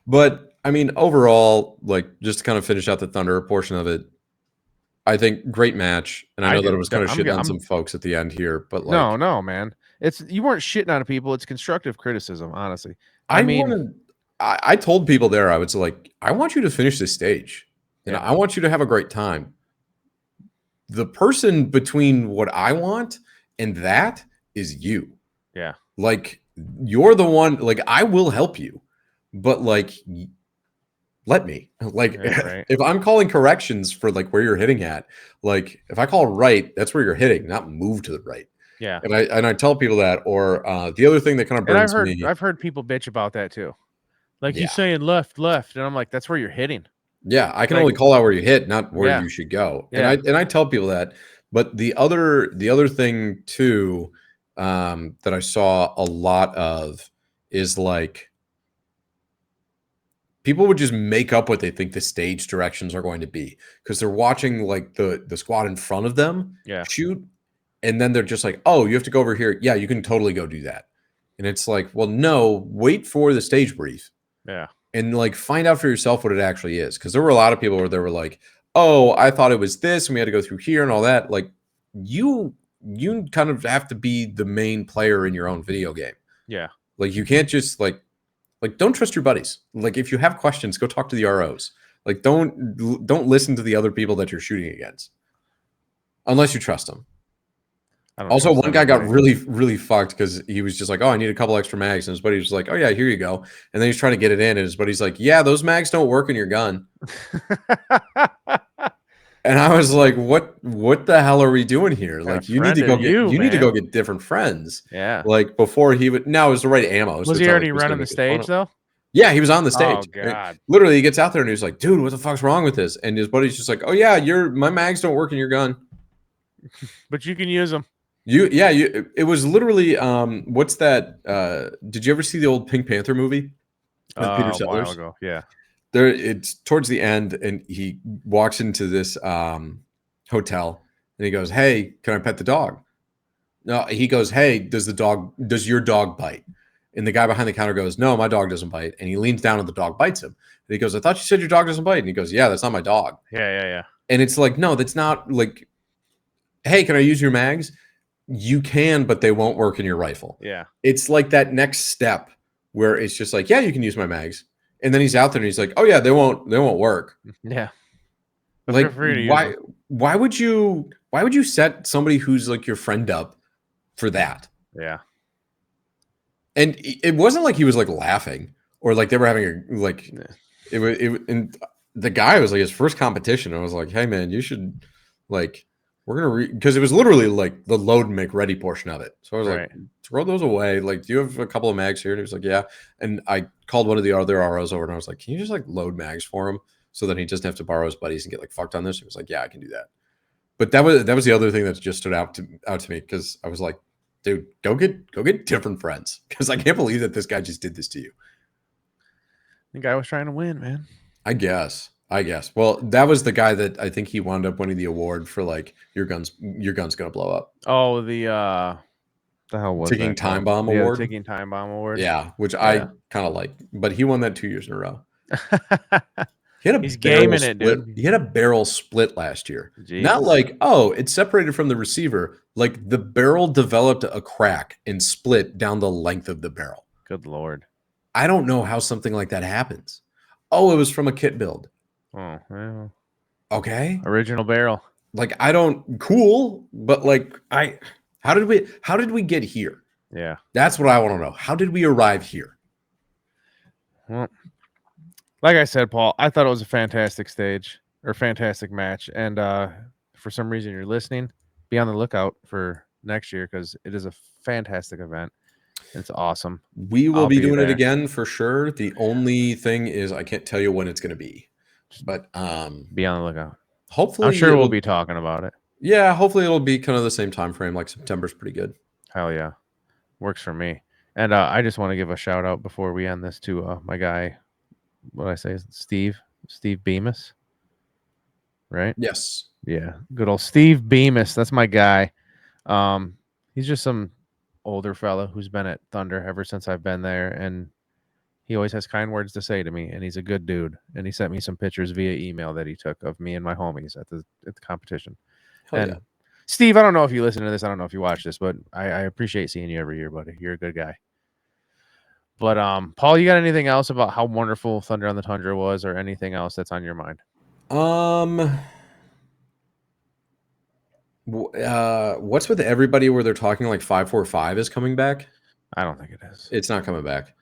But, I mean, overall, like, just to kind of finish out the Thunder portion of it, I think great match. And I know that it was kind of shitting on some folks at the end here, but like... No, man. You weren't shitting on people. It's constructive criticism, honestly. I told people there, I was like, I want you to finish this stage. And I want you to have a great time. The person between what I want and that is you. Yeah. Like, you're the one, like, I will help you. But, like, let me. Like, if I'm calling corrections for, like, where you're hitting at, like, if I call right, that's where you're hitting, not move to the right. Yeah. And I tell people that, or the other thing that kind of brings me... I've heard people bitch about that, too. Like, he's saying left, and I'm like, that's where you're hitting. Yeah, I can only call out where you hit, not where you should go. Yeah. And I tell people that. But the other thing too that I saw a lot of is like people would just make up what they think the stage directions are going to be because they're watching like the squad in front of them shoot, and then they're just like, oh, you have to go over here. Yeah, you can totally go do that. And it's like, well, no, wait for the stage brief. Yeah. And like find out for yourself what it actually is. Because there were a lot of people where they were like, oh, I thought it was this and we had to go through here and all that. Like you kind of have to be the main player in your own video game. Yeah. Like you can't just like don't trust your buddies. Like if you have questions, go talk to the ROs. Like don't listen to the other people that you're shooting against. Unless you trust them. Also, one guy got really, really fucked because he was just like, oh, I need a couple extra mags. And his buddy was like, oh, yeah, here you go. And then he's trying to get it in. And his buddy's like, yeah, those mags don't work in your gun. And I was like, what the hell are we doing here? Like, you need to go need to go get different friends. Yeah. Like, before he would, now it was the right ammo. Was he already running the stage, though? Yeah, he was on the Oh stage. God. Literally, he gets out there and he's like, "Dude, what the fuck's wrong with this?" And his buddy's just like, "Oh yeah, my mags don't work in your gun." But you can use them. It was literally what's that? Did you ever see the old Pink Panther movie with Peter A while Sellers? ago. Yeah. There, it's towards the end, and he walks into this hotel, and he goes, "Hey, can I pet the dog?" No, he goes, "Hey, does your dog bite?" And the guy behind the counter goes, "No, my dog doesn't bite." And he leans down, and the dog bites him. And he goes, "I thought you said your dog doesn't bite." And he goes, "Yeah, that's not my dog." Yeah. And it's like, no, that's not like, "Hey, can I use your mags?" You can, but they won't work in your rifle. Yeah. It's like that next step where it's just like, "Yeah, you can use my mags." And then he's out there and he's like, "Oh yeah, they won't work." Yeah. But Like, feel free to use why? them. Why would you set somebody who's like your friend up for that? Yeah. And it wasn't like he was like laughing or like they were having a like and the guy was like his first competition. I was like, "Hey man, you should like we're gonna because it was literally like the load and make ready portion of it." So I was like, "Throw those away. Like, do you have a couple of mags here?" And he was like, "Yeah." And I called one of the other ROs over and I was like, "Can you just like load mags for him so that he doesn't have to borrow his buddies and get like fucked on this?" He was like, "Yeah, I can do that." But that was the other thing that just stood out to me because I was like, "Dude, go get different friends," because I can't believe that this guy just did this to you. The guy was trying to win, man. I guess. Well, that was the guy that I think he wound up winning the award for like your gun's gonna blow up. Oh, the hell was Ticking that time called? bomb award. The ticking time bomb award. Yeah, which I kind of like, but he won that 2 years in a row. He had a He's barrel gaming split. it, dude. He had a barrel split last year. Jeez. Not like, oh, it's separated from the receiver. Like the barrel developed a crack and split down the length of the barrel. Good Lord. I don't know how something like that happens. Oh, it was from a kit build. Oh, well. Okay. Original barrel. Like cool, but like how did we get here? Yeah. That's what I want to know. How did we arrive here? Well, like I said, Paul, I thought it was a fantastic stage or fantastic match. And for some reason you're listening, be on the lookout for next year because it is a fantastic event. It's awesome. We will be doing there. it again for sure. The only thing is I can't tell you when it's going to be. But be on the lookout. Hopefully I'm sure we'll be talking about it. Yeah, hopefully it'll be kind of the same time frame. Like September's pretty good. Hell yeah. Works for me. And I just want to give a shout out before we end this to my guy, what did I say? Steve Bemis. Right? Yes. Yeah. Good old Steve Bemis. That's my guy. He's just some older fella who's been at Thunder ever since I've been there, and he always has kind words to say to me, and he's a good dude. And he sent me some pictures via email that he took of me and my homies at the competition. Hell and yeah. Steve, I don't know if you listen to this. I don't know if you watch this, but I appreciate seeing you every year, buddy. You're a good guy. But Paul, you got anything else about how wonderful Thunder on the Tundra was, or anything else that's on your mind? What's with everybody where they're talking like 545 is coming back? I don't think it is. It's not coming back.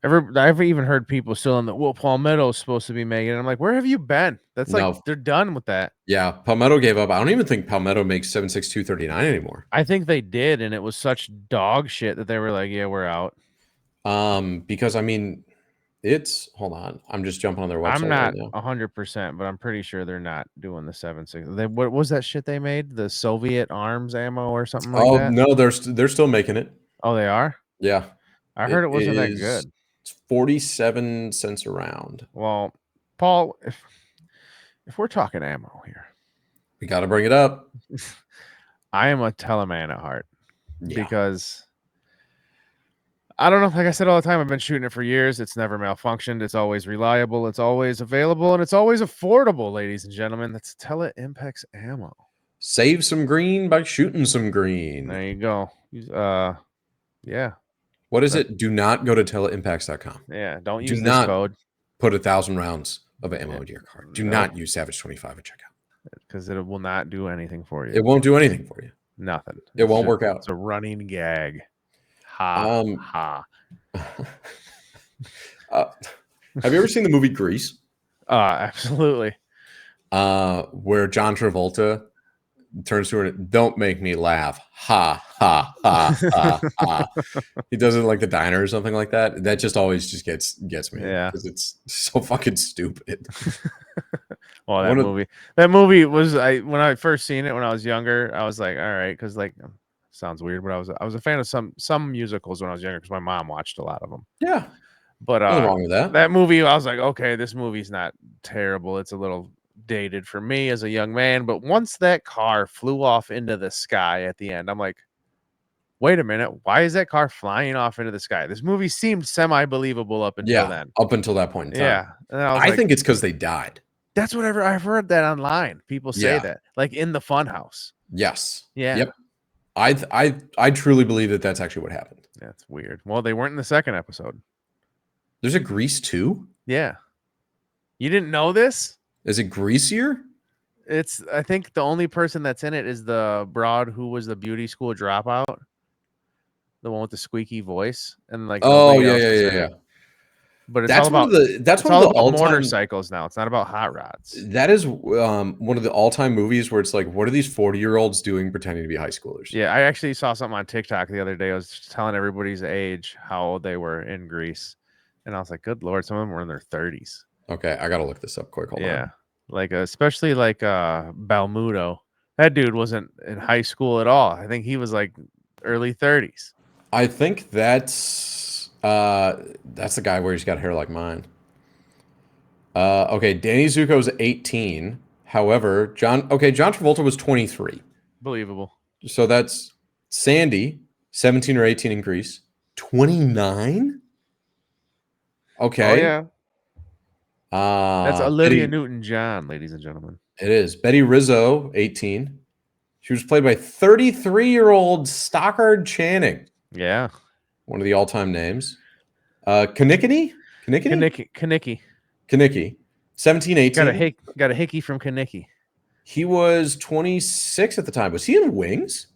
I've even heard people still in the Palmetto's supposed to be making it. I'm like, where have you been? That's like they're done with that. Yeah, Palmetto gave up. I don't even think Palmetto makes 76239 anymore. I think they did, and it was such dog shit that they were like, yeah, we're out. Because I mean, hold on. I'm just jumping on their website. I'm not 100%, but I'm pretty sure they're not doing the 7.6. What was that shit they made? The Soviet arms ammo or something like that? Oh no, they're still making it. Oh, they are? Yeah. I heard it wasn't that good. It's 47 cents a round. Well, Paul, if we're talking ammo here, we got to bring it up. I am a teleman at heart because I don't know. Like I said all the time, I've been shooting it for years. It's never malfunctioned. It's always reliable. It's always available, and it's always affordable, ladies and gentlemen. That's Tele Impex ammo. Save some green by shooting some green. There you go. Yeah. What is it? Do not go to teleimpacts.com. Yeah, don't use this code. Put 1,000 rounds of ammo into your cart. Do not use Savage 25 at checkout. Because it will not do anything for you. It won't do anything for you. Nothing. It won't work out. It's a running gag. Ha. Have you ever seen the movie Grease? Absolutely. Where John Travolta turns to her, don't make me laugh. Ha, ha, ha, ha, ha. He does it like the diner or something like that. That just always just gets me. Yeah. Because it's so fucking stupid. Well, that One of- movie. That movie was when I first seen it when I was younger, I was like, all right, because like sounds weird, but I was a fan of some musicals when I was younger because my mom watched a lot of them. Yeah. But Nothing wrong with that. that movie, I was like, okay, this movie's not terrible. It's a little dated for me as a young man. But once that car flew off into the sky at the end, I'm like, wait a minute, why is that car flying off into the sky? This movie seemed semi-believable up until then. Up until that point in time. Yeah. And I was I like, think it's because they died. that's whatever I've heard that online. People say Yeah. that, like in the funhouse. Yes. Yeah. Yep. I truly believe that that's actually what happened. That's weird. Well, they weren't in the second episode. There's a Grease 2? Yeah. You didn't know this? Is it greasier? It's I think the only person that's in it is the broad who was the beauty school dropout. The one with the squeaky voice. And like Oh, nobody yeah, else is yeah, in yeah. it. But it's That's all one about of the that's it's one of all the about all-time motorcycles now. It's not about hot rods. that is one of the all-time movies where it's like, what are these 40-year-olds doing pretending to be high schoolers? Yeah, I actually saw something on TikTok the other day. I was just telling everybody's age, how old they were in Greece. And I was like, good Lord, some of them were in their 30s. Okay, I gotta look this up quick. Hold Yeah. on. Like especially like Balmudo. That dude wasn't in high school at all. I think he was like early 30s. I think that's the guy where he's got hair like mine. Okay, Danny Zuko's 18. However, John Travolta was 23. Believable. So that's Sandy, 17 or 18 in Greece. 29? Okay. Oh yeah. That's Olivia Betty- Newton-John, ladies and gentlemen. It is. Betty Rizzo, 18. She was played by 33-year-old Stockard Channing, Yeah. one of the all-time names. Kanicki? Kanicki. 17, 18. Got a hickey from Kanicki. He was 26 at the time. Was he in Wings?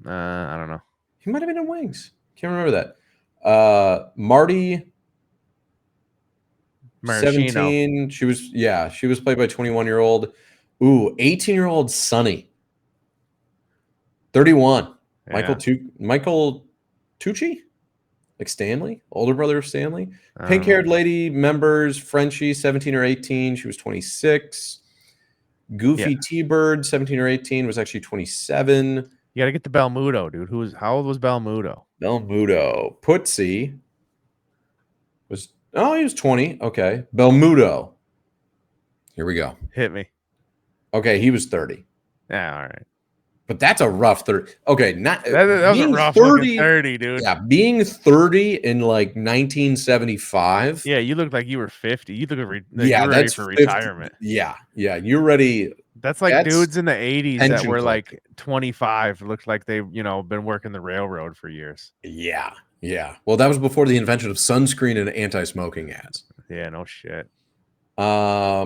I don't know. He might have been in Wings. Can't remember that. Marty, Maraschino. 17. She was played by 21-year-old. Ooh, 18-year-old Sonny. 31. Yeah. Michael Tucci? Like Stanley, older brother of Stanley. Pink-haired lady, members, Frenchie, 17 or 18. She was 26. Goofy T-Bird, 17 or 18, was actually 27. You got to get the Balmudo, dude. How old was Balmudo? Belmudo. Putzi he was 20. Okay. Belmudo. Here we go. Hit me. Okay, he was 30. Yeah, all right. But that's a rough 30. Okay, not That was a being rough 30, 30, dude. Yeah, being 30 in like 1975. Yeah, you looked like you were 50. You look you were Yeah, ready that's for 50. retirement. Yeah, you're ready. That's like That's dudes in the 80s that pension were collecting. like 25, looked like they, been working the railroad for years. Yeah. Well, that was before the invention of sunscreen and anti-smoking ads. Yeah, no shit. I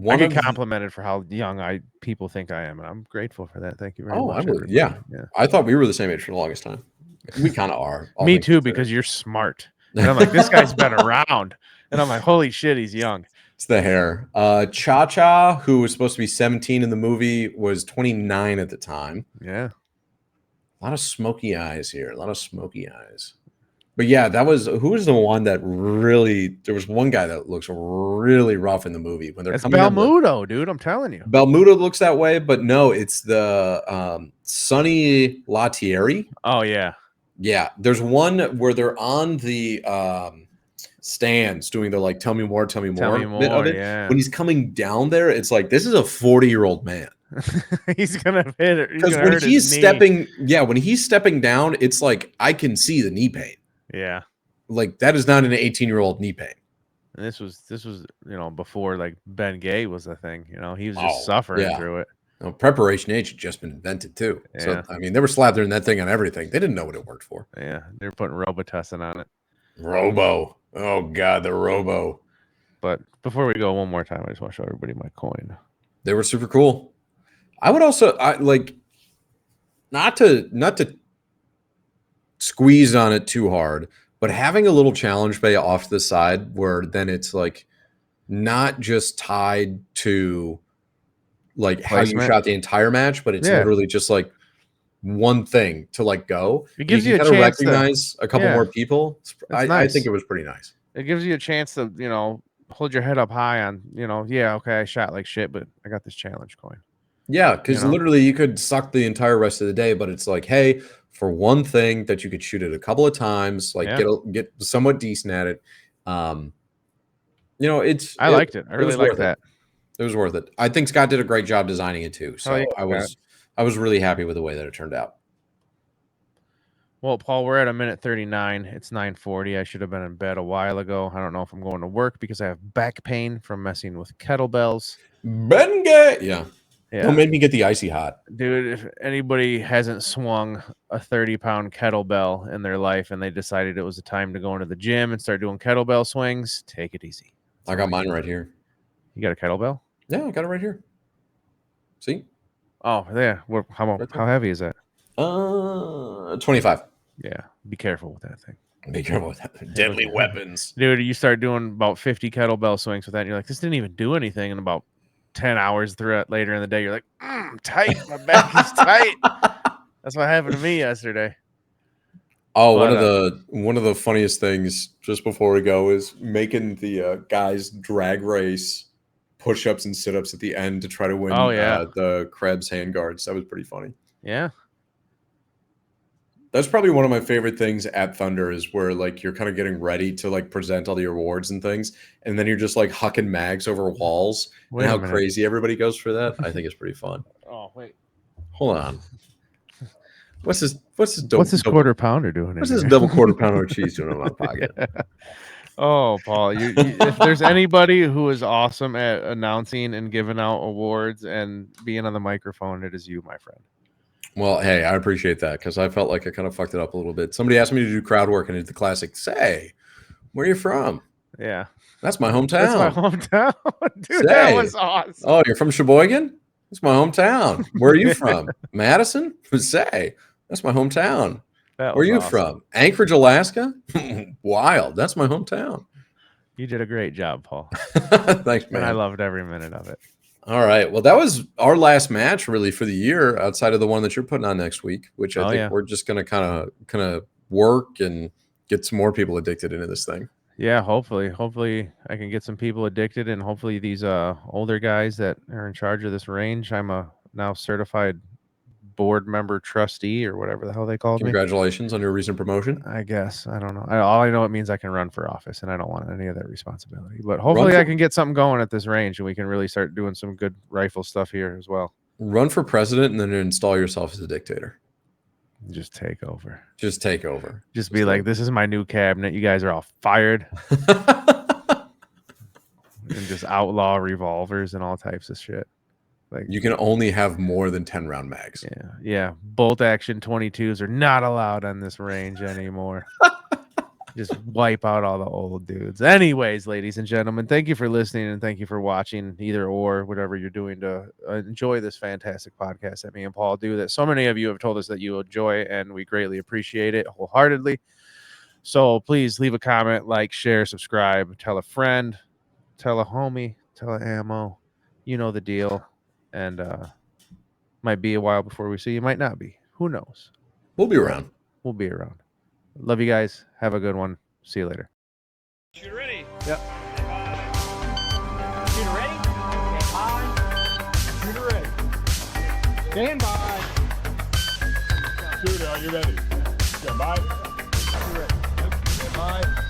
I get complimented for how young people think I am, and I'm grateful for that. Thank you very much. Yeah. I thought we were the same age for the longest time. We kind of are. Me too, because you're smart. And I'm like, this guy's been around. And I'm like, holy shit, he's young. It's the hair. Cha-Cha, who was supposed to be 17 in the movie, was 29 at the time. Yeah. A lot of smoky eyes here. But yeah, who was the one that really, there was one guy that looks really rough in the movie when they're It's coming down Balmudo, dude. I'm telling you. Belmuda looks that way, but no, it's the Sonny Latieri. Oh, yeah. Yeah, there's one where they're on the stands doing the like tell me more bit of it. Yeah. When he's coming down there, it's like this is a 40-year-old man. He's gonna hit it. Because when he's stepping down, it's like I can see the knee pain. Yeah. Like that is not an 18-year-old knee pain. And this was before like Ben Gay was a thing. He was just suffering through it. Preparation H had just been invented too. Yeah. So I mean, they were slathering that thing on everything. They didn't know what it worked for. Yeah, they're putting Robitussin on it. Robo. Oh God, the Robo. But before we go one more time, I just want to show everybody my coin. They were super cool. I would also not to squeeze on it too hard, but having a little challenge bay off to the side where then it's like not just tied to like how you Placement. shot the entire match, but it's Yeah. literally just like one thing to like go. It gives you a kind of chance to- recognize a couple yeah. more people. I nice. think it was pretty nice. It gives you a chance to, you know, hold your head up high on, you know, yeah, okay, I shot like shit, but I got this challenge coin. Yeah, because You know? literally you could suck the entire rest of the day, but it's like, hey, for one thing that you could shoot it a couple of times, like Yeah. get somewhat decent at it. You know, I liked it. I really liked that. It was worth it. I think Scott did a great job designing it too. So yeah, I was really happy with the way that it turned out. Well, Paul, we're at a minute 39. It's 9:40. I should have been in bed a while ago. I don't know if I'm going to work because I have back pain from messing with kettlebells. Benge! Yeah. Yeah. Don't make me get the icy hot. Dude, if anybody hasn't swung a 30-pound kettlebell in their life and they decided it was the time to go into the gym and start doing kettlebell swings, take it easy. I got mine right here. You got a kettlebell? Yeah, I got it right here. See? Oh, yeah. How heavy is that? 25. Yeah. Be careful with that thing. Be careful with that. Deadly weapons. Dude, you start doing about 50 kettlebell swings with that, and you're like, this didn't even do anything. And about 10 hours later in the day, you're like, tight. My back is tight. That's what happened to me yesterday. Oh, one of the funniest things just before we go is making the guys drag race push-ups and sit-ups at the end to try to win the Krebs handguards. That was pretty funny. Yeah. That's probably one of my favorite things at Thunder is where like you're kind of getting ready to like present all the awards and things, and then you're just like hucking mags over walls. Wait and how a minute. crazy everybody goes for that. I think it's pretty fun. Oh, wait. Hold on. What's this quarter pounder doing? What's this double quarter pounder of cheese doing on my pocket? Oh, Paul, you if there's anybody who is awesome at announcing and giving out awards and being on the microphone, it is you, my friend. Well, hey, I appreciate that because I felt like I kind of fucked it up a little bit. Somebody asked me to do crowd work and I did the classic, say, where are you from? Yeah. That's my hometown. That's my hometown. Dude, Say. that was awesome. Oh, you're from Sheboygan? That's my hometown. Where are you from? Madison? Say, that's my hometown. Where are you from? Anchorage, Alaska? Wild. That's my hometown. You did a great job, Paul. Thanks, man. And I loved every minute of it. All right. Well, that was our last match really for the year outside of the one that you're putting on next week, which I think we're just going to kind of work and get some more people addicted into this thing. Yeah, hopefully I can get some people addicted, and hopefully these older guys that are in charge of this range. I'm a now certified board member trustee or whatever the hell they called me. Congratulations on your recent promotion. I guess. I don't know. All I know it means I can run for office, and I don't want any of that responsibility. But hopefully I can get something going at this range, and we can really start doing some good rifle stuff here as well. Run for president and then install yourself as a dictator. Just take over. Just take over. Just be like, this is my new cabinet. You guys are all fired. And just outlaw revolvers and all types of shit. Like, you can only have more than 10 round mags. Yeah. Bolt action 22s are not allowed on this range anymore. Just wipe out all the old dudes. Anyways, ladies and gentlemen, thank you for listening and thank you for watching, either or whatever you're doing to enjoy this fantastic podcast that me and Paul do that so many of you have told us that you enjoy, and we greatly appreciate it wholeheartedly. So please leave a comment, like, share, subscribe, tell a friend, tell a homie, tell a ammo. You know the deal. And might be a while before we see you, might not be. Who knows? We'll be around. We'll be around. Love you guys. Have a good one. See you later. Shooter ready? Yep. Shooter ready? Okay, bye. Shooter ready. Stand by. Shooter, are you ready? Stand by. Shooter ready. Stand by.